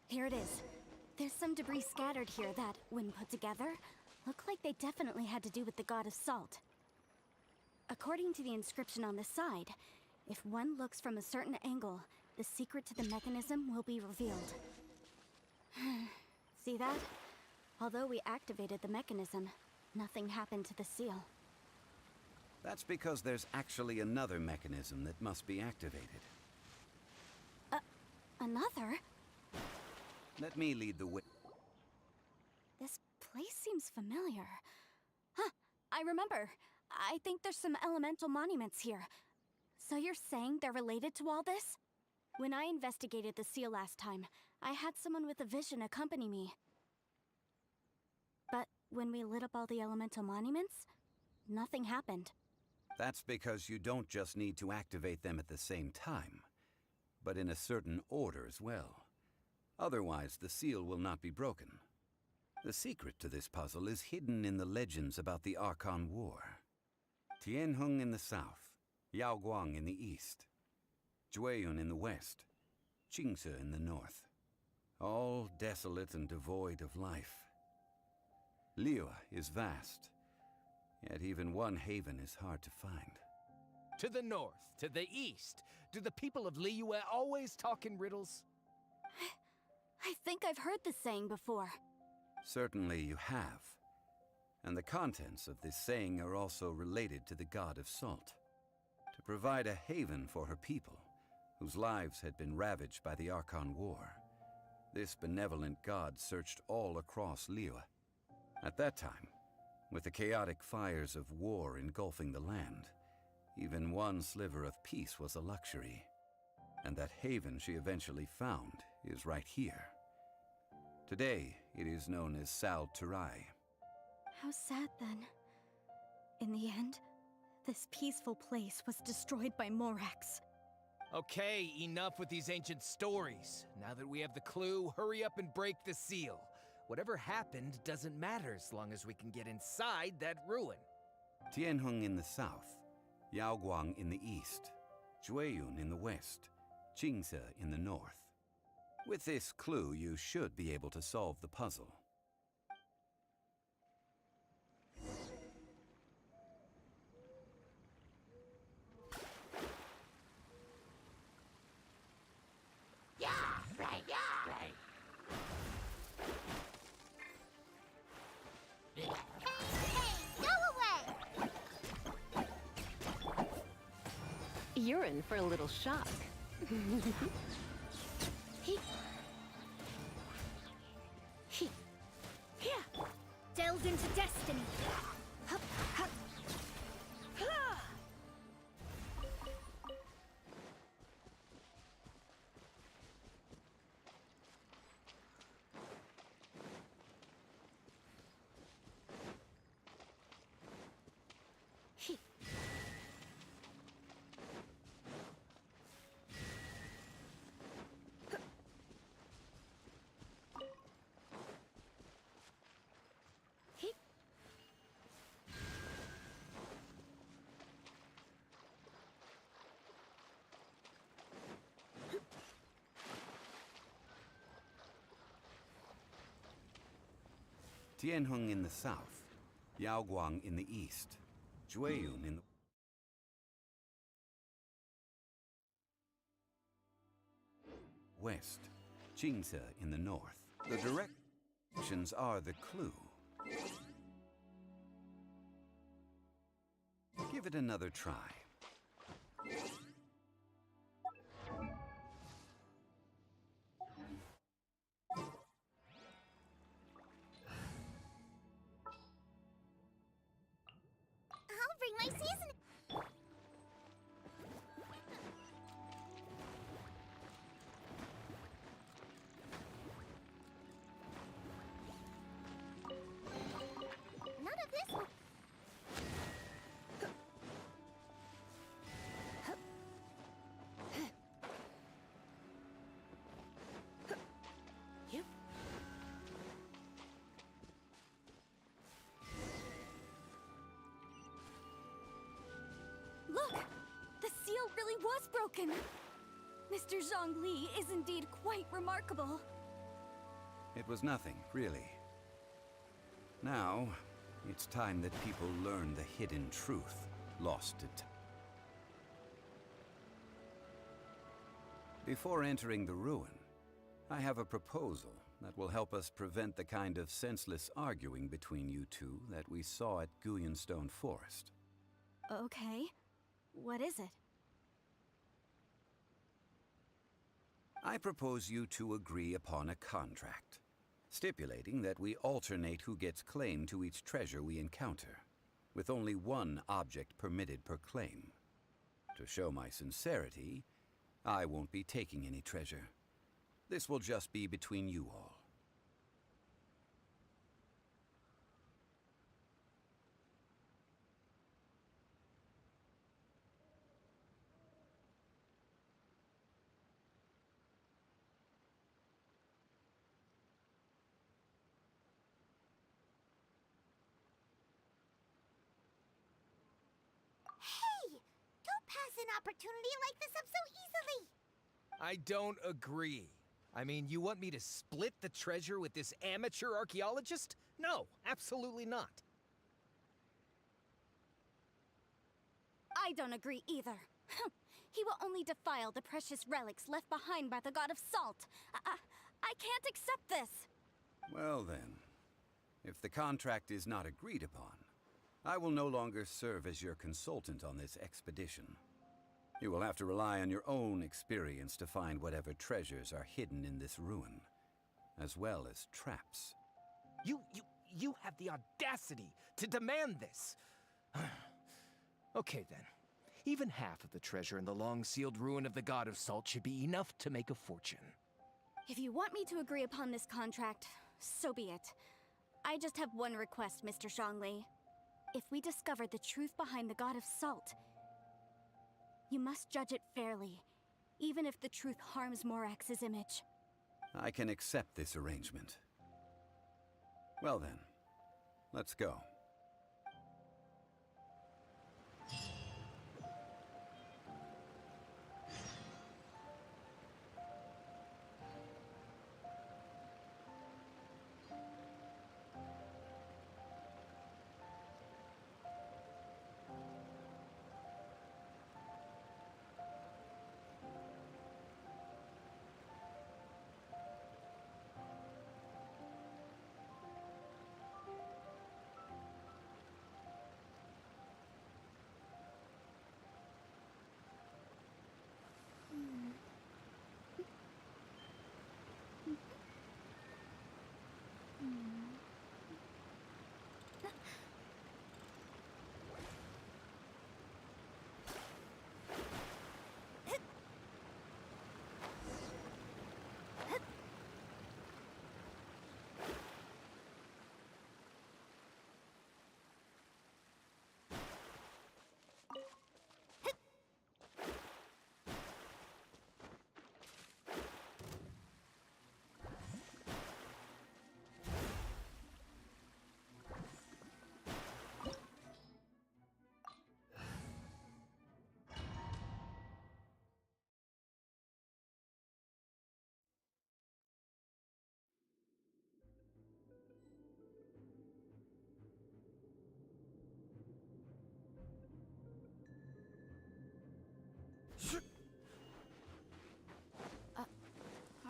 Here it is. There's some debris scattered here that, when put together, look like they definitely had to do with the God of Salt. According to the inscription on the side, if one looks from a certain angle, the secret to the mechanism will be revealed. See that? Although we activated the mechanism, nothing happened to the seal. That's because there's actually another mechanism that must be activated. Another? Let me lead the way. This place seems familiar. Huh, I remember. I think there's some elemental monuments here. So you're saying they're related to all this? When I investigated the seal last time, I had someone with a vision accompany me. But when we lit up all the elemental monuments, nothing happened. That's because you don't just need to activate them at the same time, but in a certain order as well. Otherwise, the seal will not be broken. The secret to this puzzle is hidden in the legends about the Archon War. Tianheng in the south, Yaoguang in the east, Jueyun in the west, Qingce in the north. All desolate and devoid of life. Liyue is vast, yet even one haven is hard to find. To the north, to the east. Do the people of Liyue always talk in riddles? I think I've heard this saying before. Certainly you have. And the contents of this saying are also related to the God of Salt. To provide a haven for her people, whose lives had been ravaged by the Archon War, this benevolent god searched all across Liyue. At that time, with the chaotic fires of war engulfing the land, even one sliver of peace was a luxury. And that haven she eventually found is right here. Today, it is known as Sal Turai. How sad then. In the end, This peaceful place was destroyed by Morax. Okay, enough with these ancient stories. Now that we have the clue, hurry up and break the seal. Whatever happened doesn't matter as long as we can get inside that ruin. Tianheng in the south, Yaoguang in the east, Jueyun in the west, Qingse in the north. With this clue, you should be able to solve the puzzle. You're in for a little shock. He. Yeah. Delve into destiny. Hup, hup. Ha! He. Tianheng in the south, Yaoguang in the east, Jueyun in the west, Qingse in the north. The directions are the clue. Give it another try. I'll bring my season. None of this. Yep. Look! The seal really was broken! Mr. Zhongli is indeed quite remarkable. It was nothing, really. Now, it's time that people learn the hidden truth lost to time. Before entering the ruin, I have a proposal that will help us prevent the kind of senseless arguing between you two that we saw at Guyonstone Forest. Okay. What is it? I propose you two agree upon a contract, stipulating that we alternate who gets claim to each treasure we encounter, with only one object permitted per claim. To show my sincerity, I won't be taking any treasure. This will just be between you all. Hey! Don't pass an opportunity like this up so easily! I don't agree. I mean, you want me to split the treasure with this amateur archaeologist? No, absolutely not. I don't agree either. He will only defile the precious relics left behind by the god of salt. I can't accept this. Well then, if the contract is not agreed upon, I will no longer serve as your consultant on this expedition. You will have to rely on your own experience to find whatever treasures are hidden in this ruin, as well as traps. You have the audacity to demand this. Okay then. Even half of the treasure in the long-sealed ruin of the god of salt should be enough to make a fortune. If you want me to agree upon this contract, so be it. I just have one request, Mr. Zhongli. If we discover the truth behind the God of Salt, you must judge it fairly, even if the truth harms Morax's image. I can accept this arrangement. Well then, let's go.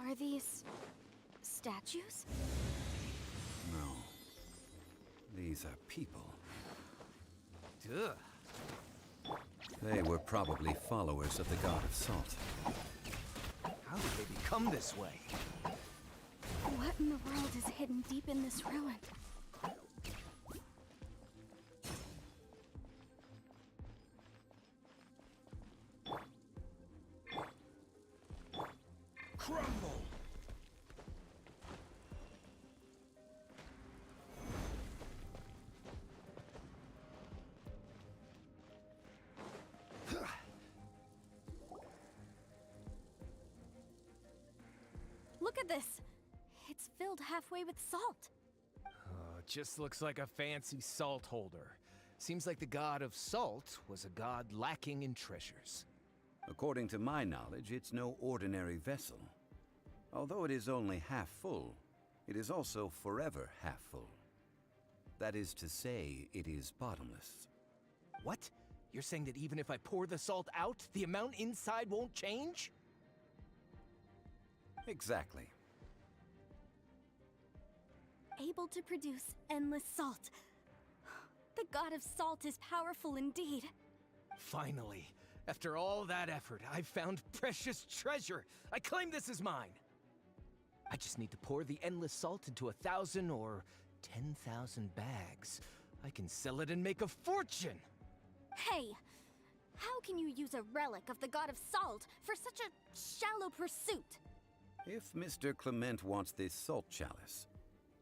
Are these statues? No. These are people. Duh. They were probably followers of the God of Salt. How did they become this way? What in the world is hidden deep in this ruin? Crumble! Look at this! It's filled halfway with salt. It just looks like a fancy salt holder. Seems like the God of Salt was a god lacking in treasures. According to my knowledge, it's no ordinary vessel. Although it is only half full, it is also forever half full. That is to say, it is bottomless. What? You're saying that even if I pour the salt out, the amount inside won't change? Exactly. Able to produce endless salt. The God of Salt is powerful indeed. Finally, after all that effort, I've found precious treasure. I claim this as mine. I just need to pour the endless salt into 1,000 or 10,000 bags. I can sell it and make a fortune. Hey, how can you use a relic of the God of Salt for such a shallow pursuit? If Mr. Clement wants this salt chalice,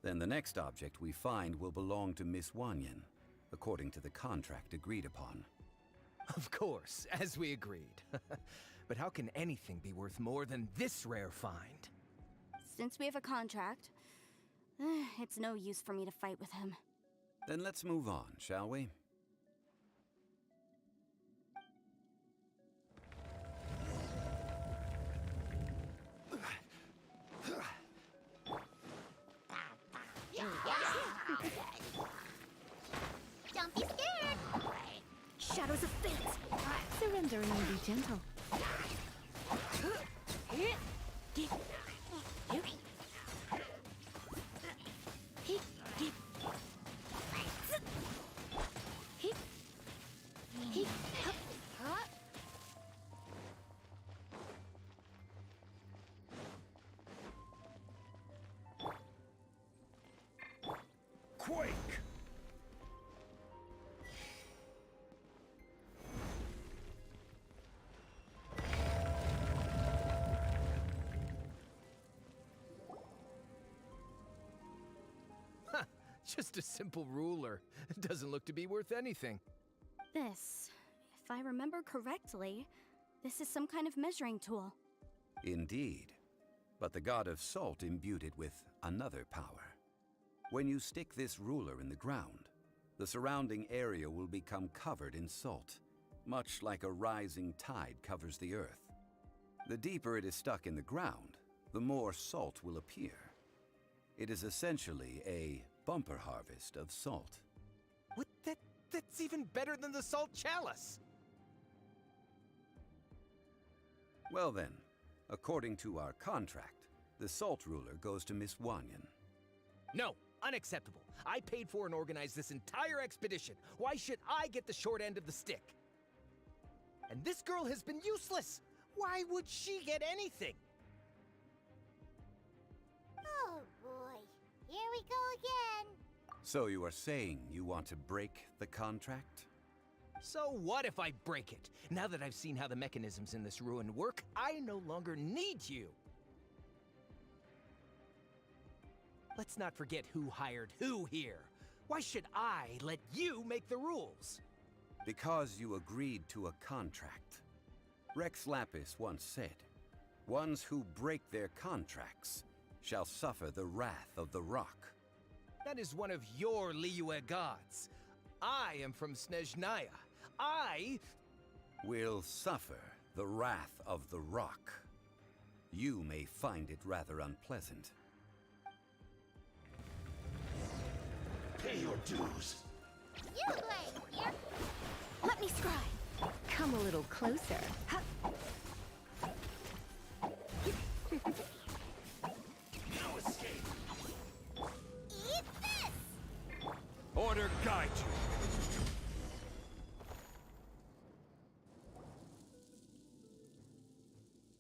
then the next object we find will belong to Miss Wanyan, according to the contract agreed upon. Of course, as we agreed. But how can anything be worth more than this rare find? Since we have a contract, it's no use for me to fight with him. Then let's move on, shall we? Don't be scared! Shadows of fate! Surrender and be gentle. Quake! Just a simple ruler. It doesn't look to be worth anything. This, if I remember correctly, this is some kind of measuring tool. Indeed. But the god of salt imbued it with another power. When you stick this ruler in the ground, the surrounding area will become covered in salt, much like a rising tide covers the earth. The deeper it is stuck in the ground, the more salt will appear. It is essentially a bumper harvest of salt. What? That's even better than the salt chalice! Well then, according to our contract, the salt ruler goes to Miss Wanyan. No, unacceptable. I paid for and organized this entire expedition. Why should I get the short end of the stick? And this girl has been useless! Why would she get anything? Oh boy, here we go again. So you are saying you want to break the contract? So what if I break it? Now that I've seen how the mechanisms in this ruin work, I no longer need you. Let's not forget who hired who here. Why should I let you make the rules? Because you agreed to a contract. Rex Lapis once said, "Ones who break their contracts shall suffer the wrath of the rock." That is one of your Liyue gods. I am from Snezhnaya. I will suffer the wrath of the rock. You may find it rather unpleasant. Pay your dues. You play here. Let me scry. Come a little closer. No escape. Eat this. Order guide you.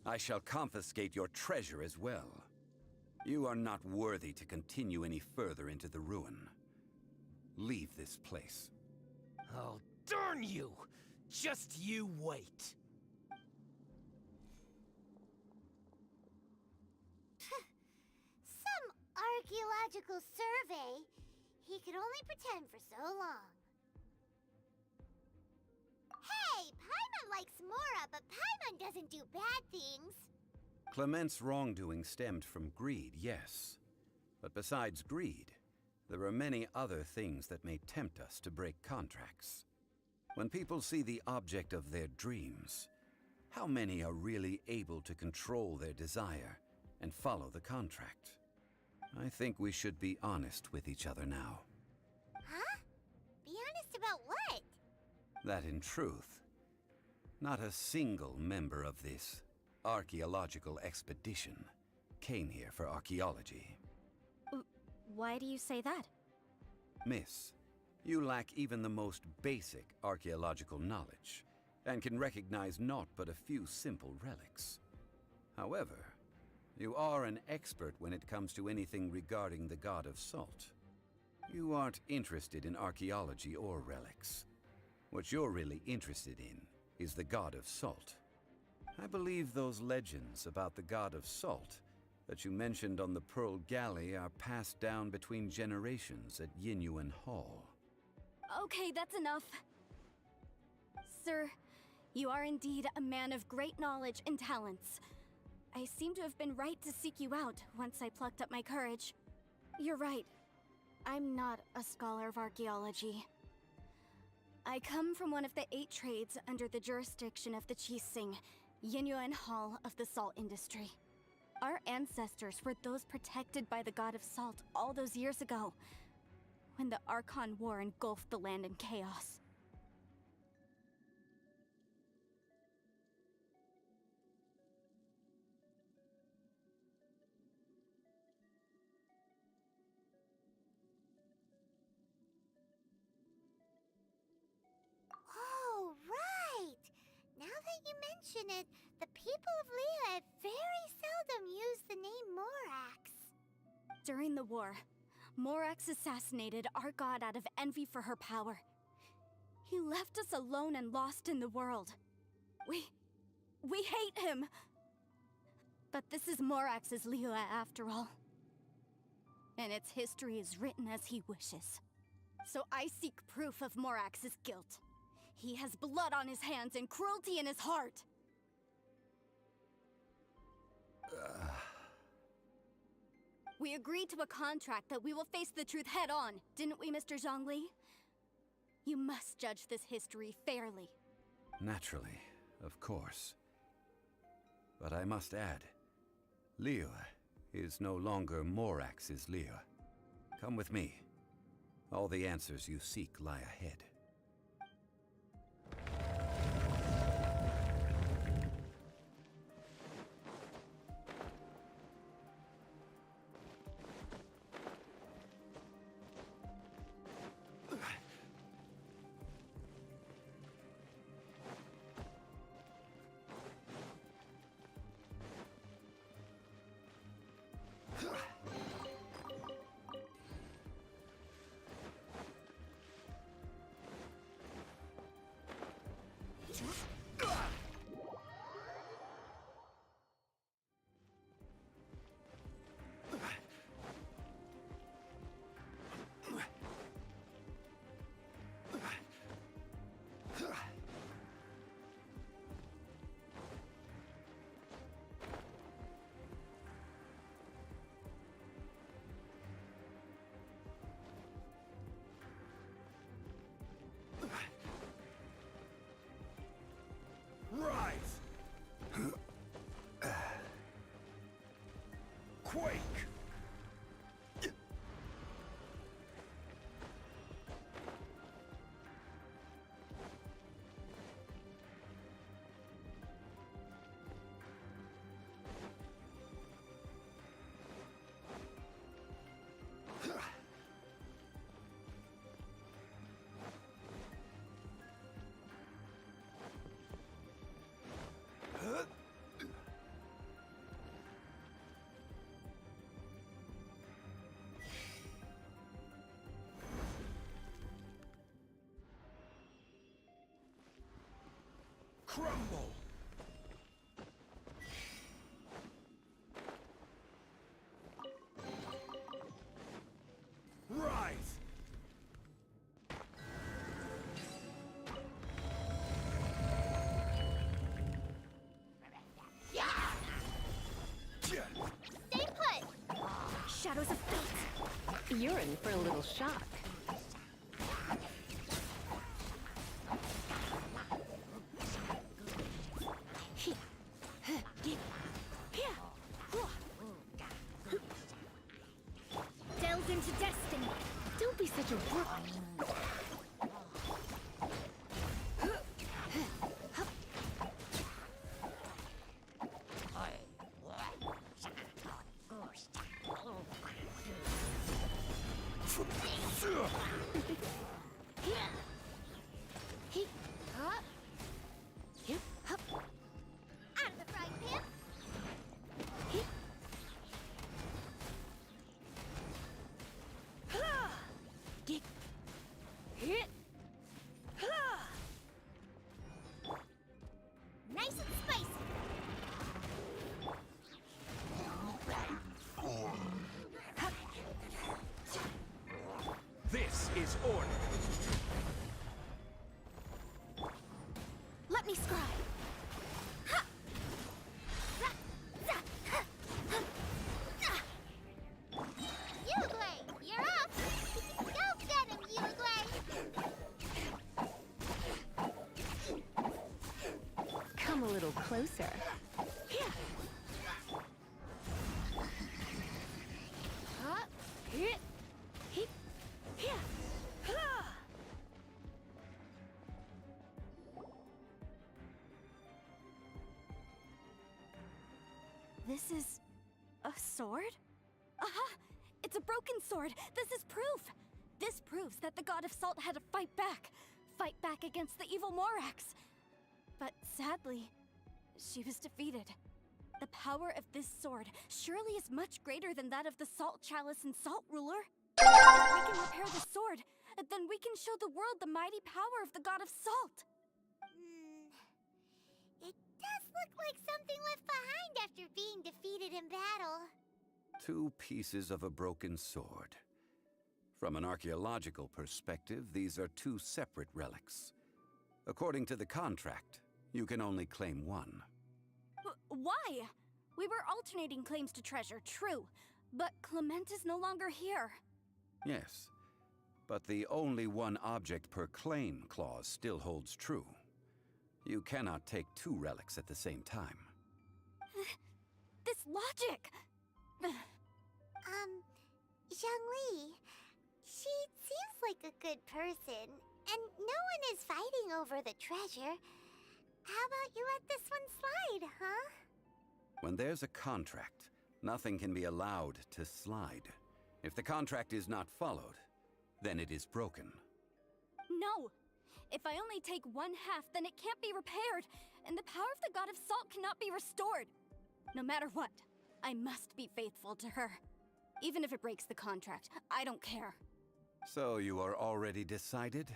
I shall confiscate your treasure as well. You are not worthy to continue any further into the ruin. Leave this place. Oh, darn you! Just you wait. Some archaeological survey. He could only pretend for so long. Hey, Paimon likes Mora, but Paimon doesn't do bad things. Clement's wrongdoing stemmed from greed, yes. But besides greed, there are many other things that may tempt us to break contracts. When people see the object of their dreams, how many are really able to control their desire and follow the contract? I think we should be honest with each other now. Huh? Be honest about what? That in truth, not a single member of this archaeological expedition came here for archaeology. Why do you say that? Miss, you lack even the most basic archaeological knowledge, and can recognize naught but a few simple relics. However, you are an expert when it comes to anything regarding the god of salt. You aren't interested in archaeology or relics. What you're really interested in is the god of salt. I believe those legends about the god of salt that you mentioned on the Pearl Galley are passed down between generations at Yinyuan Hall. Okay, that's enough. Sir, you are indeed a man of great knowledge and talents. I seem to have been right to seek you out once I plucked up my courage. You're right. I'm not a scholar of archaeology. I come from one of the 8 trades under the jurisdiction of the Qixing, Yinyuan Hall of the salt industry. Our ancestors were those protected by the god of salt all those years ago, when the Archon War engulfed the land in chaos. Oh, right! Now that you mention it, the people of Liyue very seldom use the name Morax. During the war, Morax assassinated our god out of envy for her power. He left us alone and lost in the world. We hate him! But this is Morax's Liyue after all. and its history is written as he wishes. So I seek proof of Morax's guilt. He has blood on his hands and cruelty in his heart. We agreed to a contract that we will face the truth head on, didn't we, Mr. Zhongli? You must judge this history fairly. Naturally, of course. But I must add, Liyue is no longer Morax's Liyue. Come with me. All the answers you seek lie ahead. Rise! Quake! Crumble! Rise! Stay put! Shadows of fate! You're in for a little shock. Delve into destiny! Don't be such a rook. Out of the frying pan! Nice and spicy! This is order. Let me scribe! Uruguay, you're up! Go get him, Uruguay! Come a little closer. This is a sword? Aha! It's a broken sword! This is proof! This proves that the god of salt had to fight back against the evil Morax. But sadly, she was defeated. The power of this sword surely is much greater than that of the Salt Chalice and Salt Ruler. If we can repair the sword, then we can show the world the mighty power of the god of salt. It does look like something left behind after being defeated in battle. 2 pieces of a broken sword. From an archaeological perspective, these are 2 separate relics. According to the contract, you can only claim one. Why? We were alternating claims to treasure, true. But Clement is no longer here. Yes, but the only one object per claim clause still holds true. You cannot take 2 relics at the same time. This logic! Zhongli, she seems like a good person, and no one is fighting over the treasure. How about you let this one slide, huh? When there's a contract, nothing can be allowed to slide. If the contract is not followed, then it is broken. No! If I only take 1/2, then it can't be repaired, and the power of the God of Salt cannot be restored. No matter what, I must be faithful to her. Even if it breaks the contract, I don't care. So you are already decided?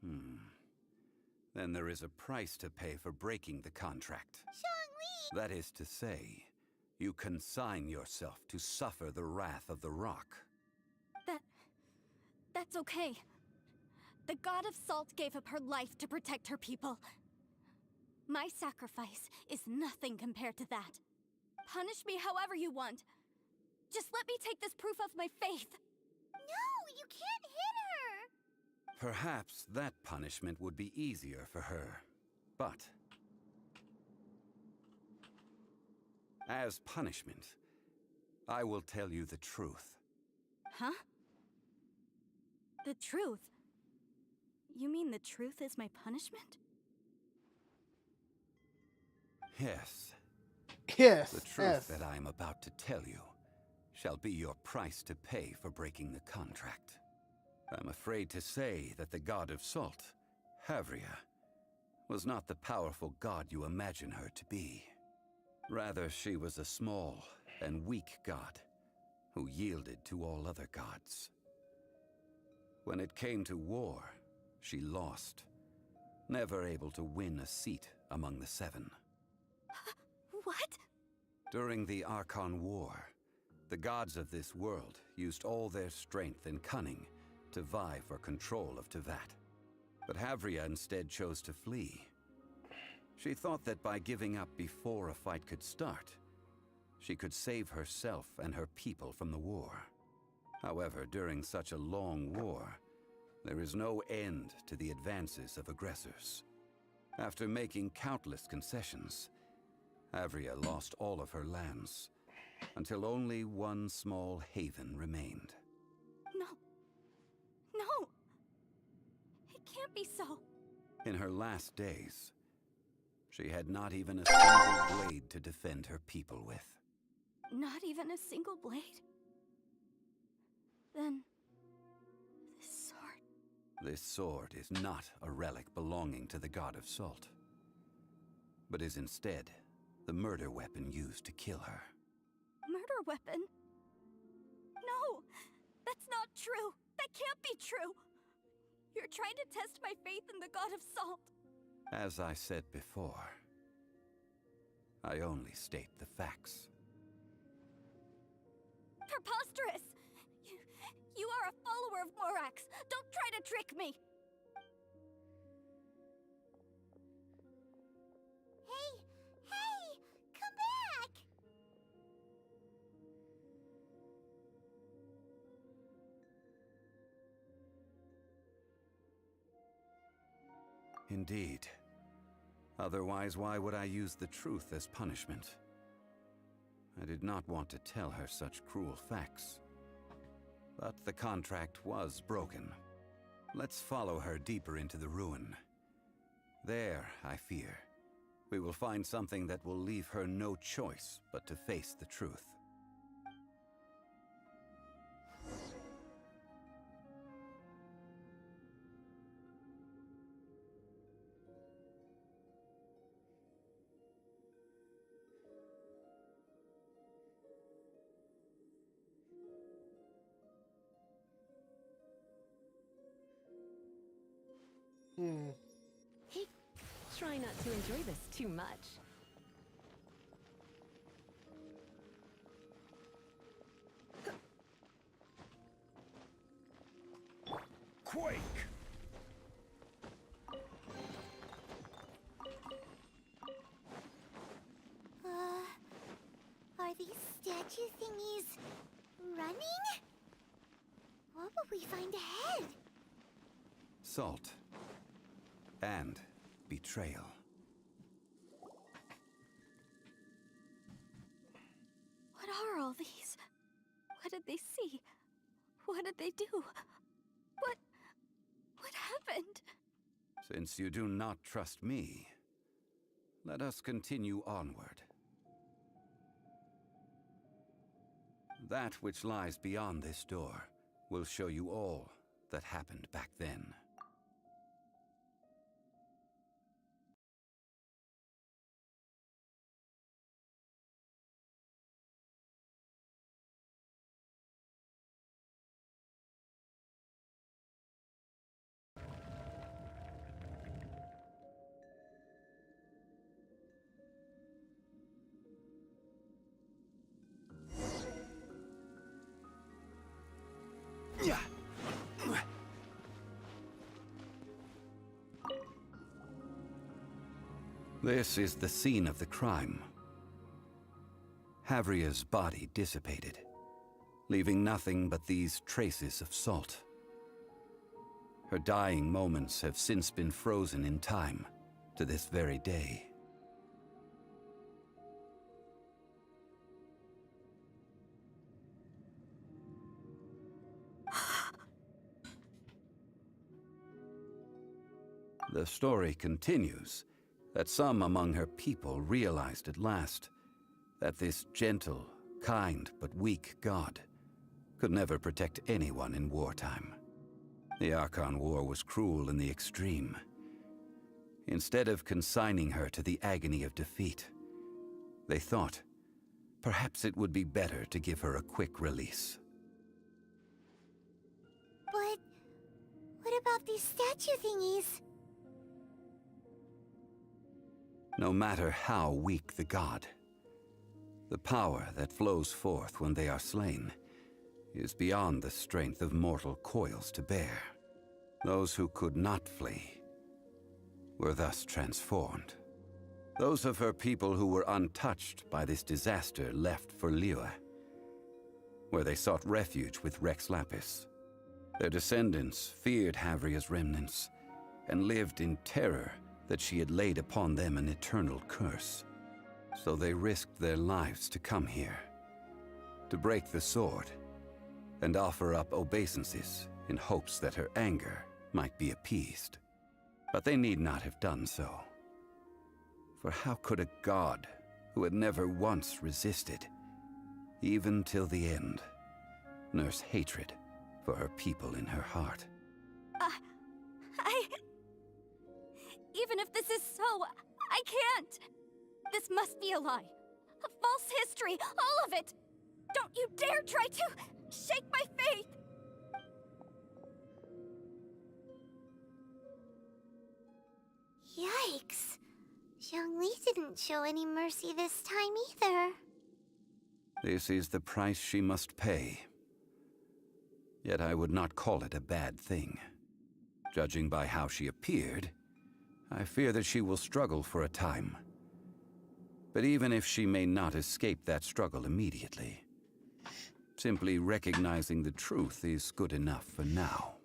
Then there is a price to pay for breaking the contract. Zhongli! That is to say, you consign yourself to suffer the wrath of the rock. That's okay. The God of Salt gave up her life to protect her people. My sacrifice is nothing compared to that. Punish me however you want. Just let me take this proof of my faith. No, you can't hit her! Perhaps that punishment would be easier for her. But as punishment, I will tell you the truth. Huh? The truth? You mean the truth is my punishment? Yes. Yes. The truth that I am about to tell you shall be your price to pay for breaking the contract. I'm afraid to say that the God of Salt, Havria, was not the powerful god you imagine her to be. Rather, she was a small and weak god who yielded to all other gods. When it came to war, she lost, never able to win a seat among the 7. What? During the Archon War, the gods of this world used all their strength and cunning to vie for control of Teyvat. But Havria instead chose to flee. She thought that by giving up before a fight could start, she could save herself and her people from the war. However, during such a long war, there is no end to the advances of aggressors. After making countless concessions, Havria lost all of her lands, until only one small haven remained. No. No! It can't be so. In her last days, she had not even a single blade to defend her people with. Not even a single blade? Then... this sword... This sword is not a relic belonging to the God of Salt, but is instead the murder weapon used to kill her. Murder weapon? No! That's not true! That can't be true! You're trying to test my faith in the God of Salt! As I said before, I only state the facts. Preposterous! You are a follower of Morax! Don't try to trick me! Hey! Come back! Indeed. Otherwise, why would I use the truth as punishment? I did not want to tell her such cruel facts. But the contract was broken. Let's follow her deeper into the ruin. There, I fear, we will find something that will leave her no choice but to face the truth. Hey, try not to enjoy this too much. quake. Are these statue thingies running? What will we find ahead? Salt. And betrayal. What are all these? What did they see? What did they do? What happened? Since you do not trust me, let us continue onward. That which lies beyond this door will show you all that happened back then. This is the scene of the crime. Havria's body dissipated, leaving nothing but these traces of salt. Her dying moments have since been frozen in time to this very day. The story continues that some among her people realized at last that this gentle, kind, but weak god could never protect anyone in wartime. The Archon War was cruel in the extreme. Instead of consigning her to the agony of defeat, they thought perhaps it would be better to give her a quick release. But what about these statue thingies? No matter how weak the god, the power that flows forth when they are slain is beyond the strength of mortal coils to bear. Those who could not flee were thus transformed. Those of her people who were untouched by this disaster left for Liyue, where they sought refuge with Rex Lapis. Their descendants feared Havria's remnants and lived in terror that she had laid upon them an eternal curse. So they risked their lives to come here, to break the sword, and offer up obeisances in hopes that her anger might be appeased. But they need not have done so. For how could a god who had never once resisted, even till the end, nurse hatred for her people in her heart? Even if this is so, I can't! This must be a lie. A false history, all of it! Don't you dare try to shake my faith! Yikes. Zhongli didn't show any mercy this time either. This is the price she must pay. Yet I would not call it a bad thing. Judging by how she appeared, I fear that she will struggle for a time. But even if she may not escape that struggle immediately, simply recognizing the truth is good enough for now.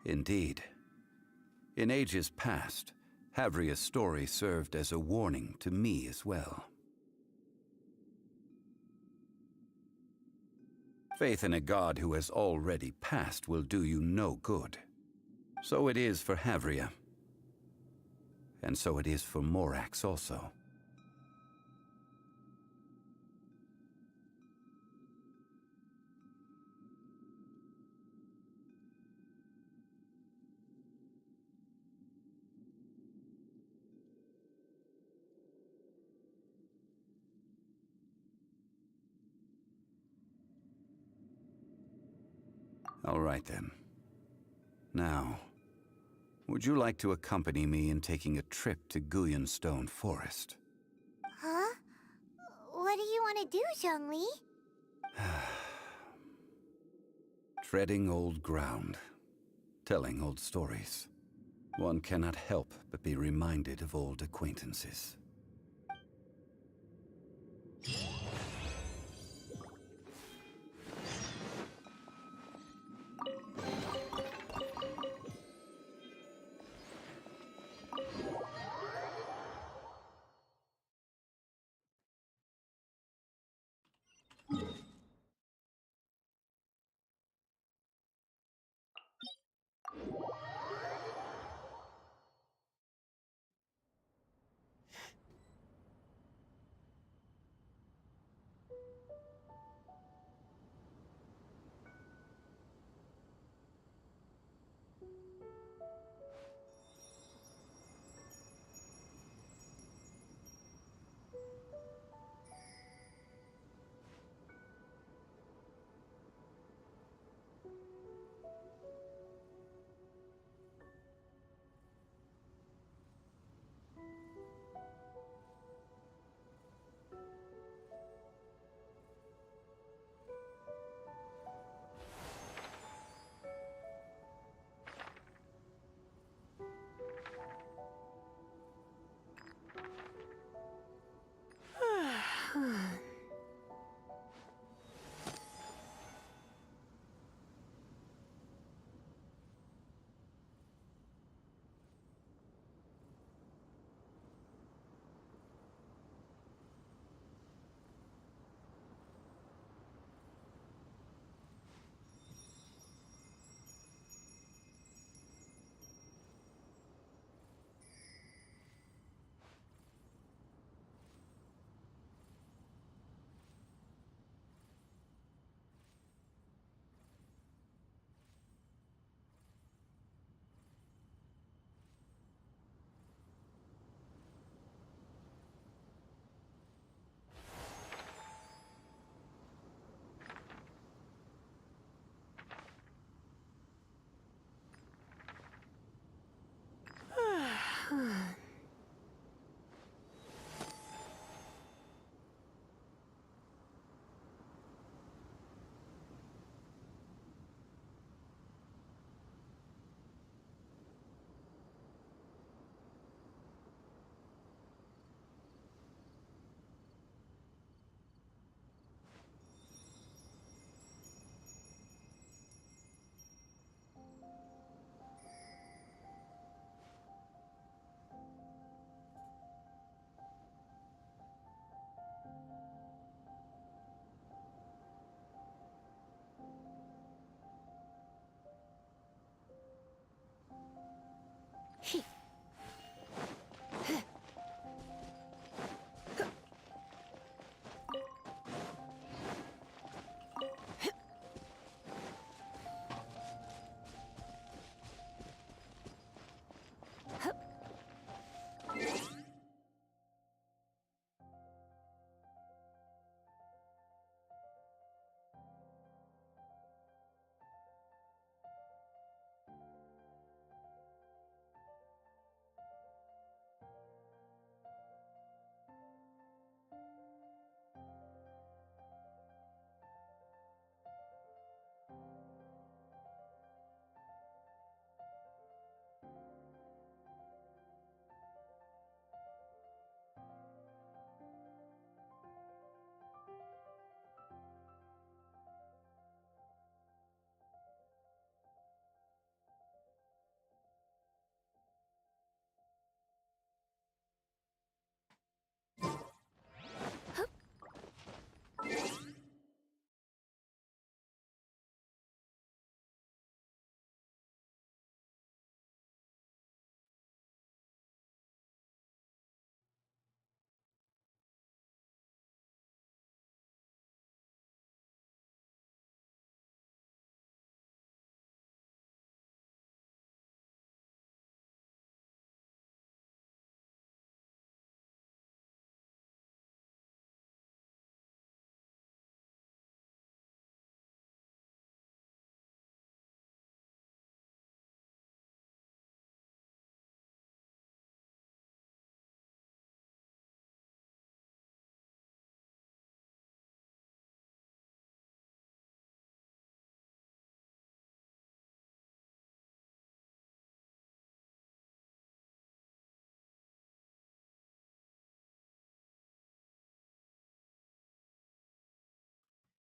Indeed. In ages past, Havria's story served as a warning to me as well. Faith in a god who has already passed will do you no good. So it is for Havria. And so it is for Morax also. All right then. Now, would you like to accompany me in taking a trip to Stone Forest? Huh? What do you want to do, Zhongli? Treading old ground, telling old stories. One cannot help but be reminded of old acquaintances.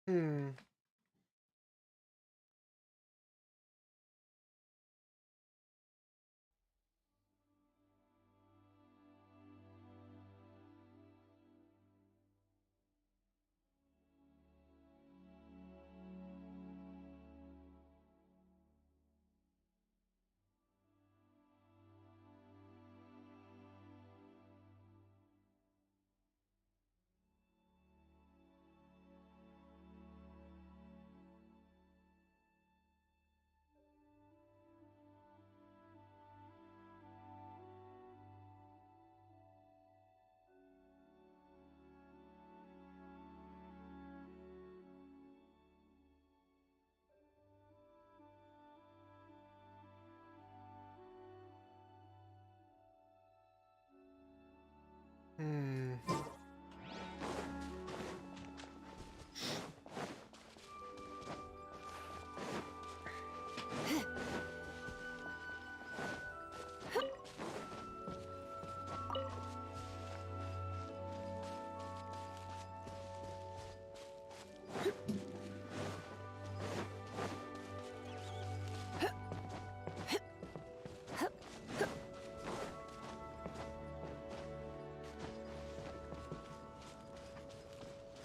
Hmm. Hmm.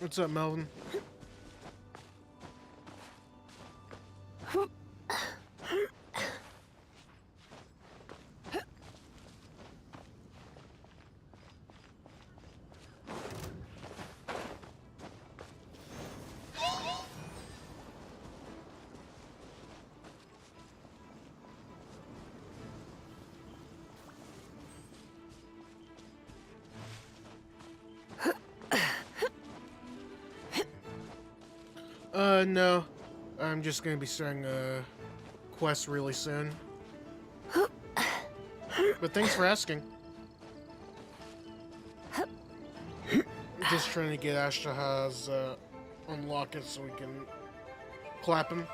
What's up, Melvin? No. I'm just gonna be starting a quest really soon. But thanks for asking. Just trying to get Ashtaha's unlock it so we can clap him.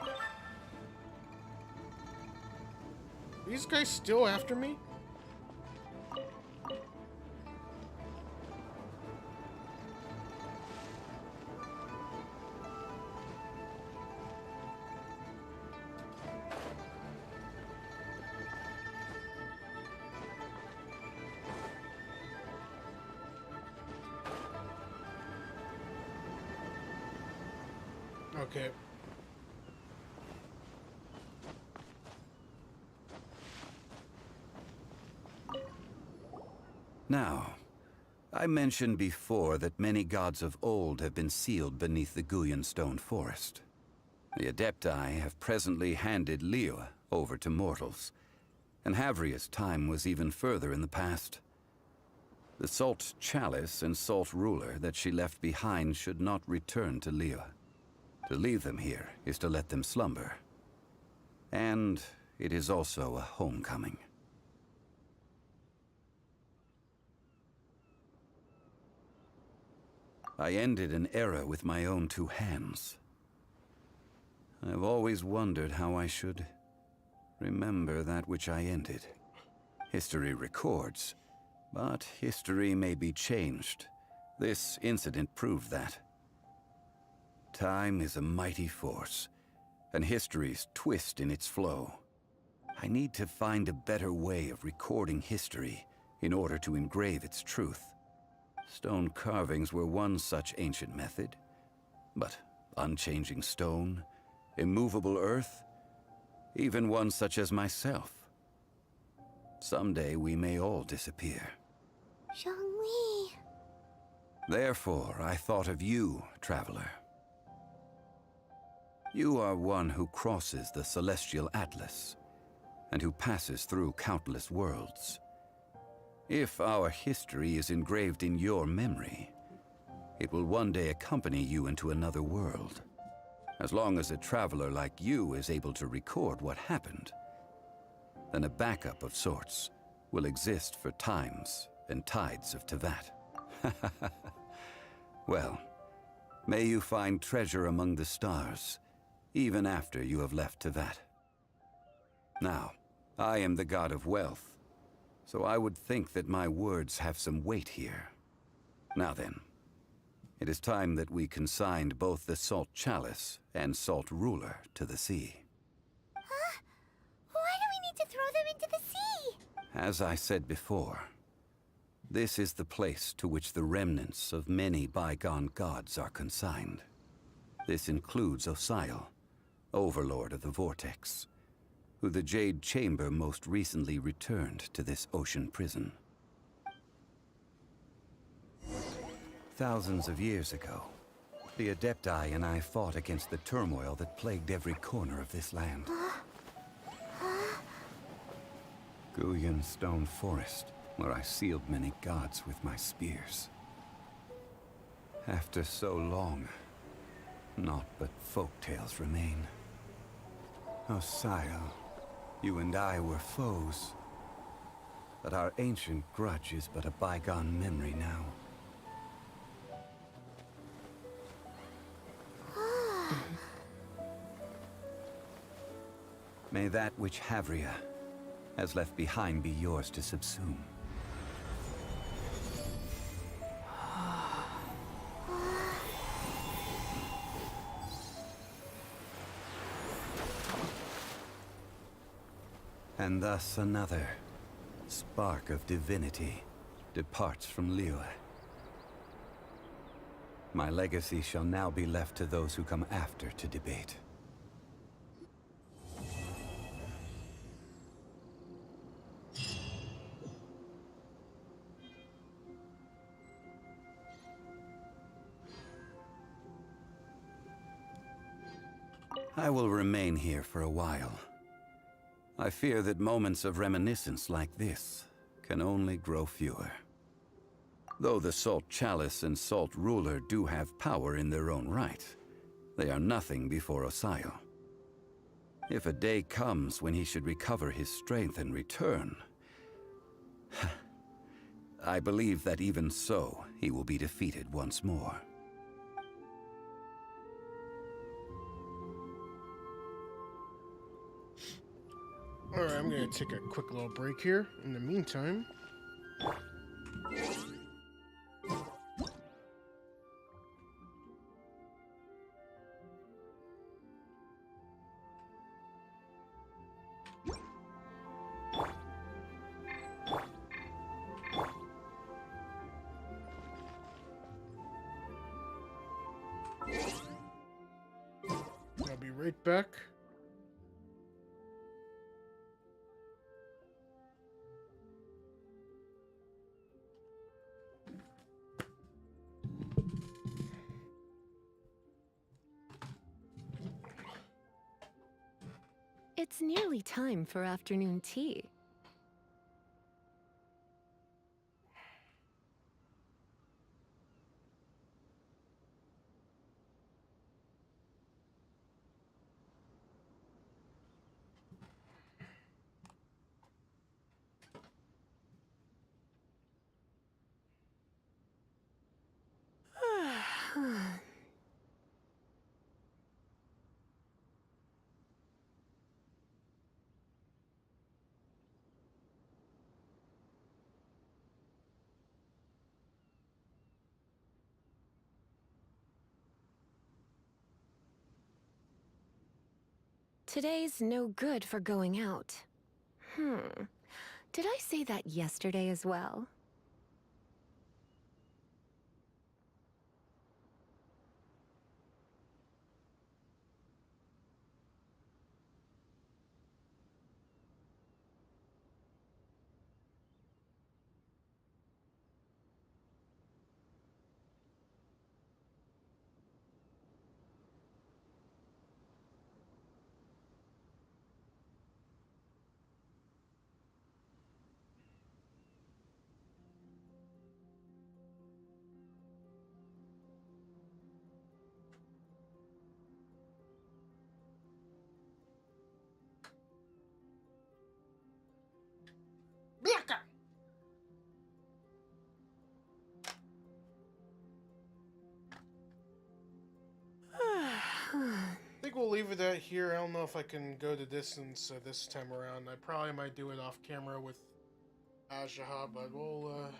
Are these guys still after me? Okay. Now, I mentioned before that many gods of old have been sealed beneath the Guyan stone forest. The Adepti have presently handed Liyue over to mortals, and Havria's time was even further in the past. The Salt Chalice and Salt Ruler that she left behind should not return to Liyue. To leave them here is to let them slumber. And it is also a homecoming. I ended an era with my own two hands. I've always wondered how I should remember that which I ended. History records, but history may be changed. This incident proved that. Time is a mighty force, and history's twist in its flow. I need to find a better way of recording history in order to engrave its truth. Stone carvings were one such ancient method, but unchanging stone, immovable earth, even one such as myself. Someday we may all disappear. Zhongli. Therefore, I thought of you, traveler. You are one who crosses the celestial atlas, and who passes through countless worlds. If our history is engraved in your memory, it will one day accompany you into another world. As long as a traveler like you is able to record what happened, then a backup of sorts will exist for times and tides of Teyvat. Well, may you find treasure among the stars, even after you have left Teyvat. Now, I am the god of wealth, so I would think that my words have some weight here. Now then, It is time that we consigned both the Salt Chalice and Salt Ruler to the sea. Huh? Why do we need to throw them into the sea? As I said before, this is the place to which the remnants of many bygone gods are consigned. This includes Osial, Overlord of the Vortex, who the Jade Chamber most recently returned to this ocean prison. Thousands of years ago, the Adepti and I fought against the turmoil that plagued every corner of this land. Guyan Stone Forest, where I sealed many gods with my spears. After so long, naught but folktales remain. Osial, you and I were foes, but our ancient grudge is but a bygone memory now. May that which Havria has left behind be yours to subsume. And thus another spark of divinity departs from Liyue. My legacy shall now be left to those who come after to debate. I will remain here for a while. I fear that moments of reminiscence like this can only grow fewer. Though the Salt Chalice and Salt Ruler do have power in their own right, they are nothing before Osial. If a day comes when he should recover his strength and return, I believe that even so, he will be defeated once more. Alright, I'm gonna take a quick little break here. In the meantime... I'll be right back. It's nearly time for afternoon tea. Today's no good for going out. Did I say that yesterday as well? Blacka! I think we'll leave it at here. I don't know if I can go the distance this time around. I probably might do it off camera with Ajaha, but we'll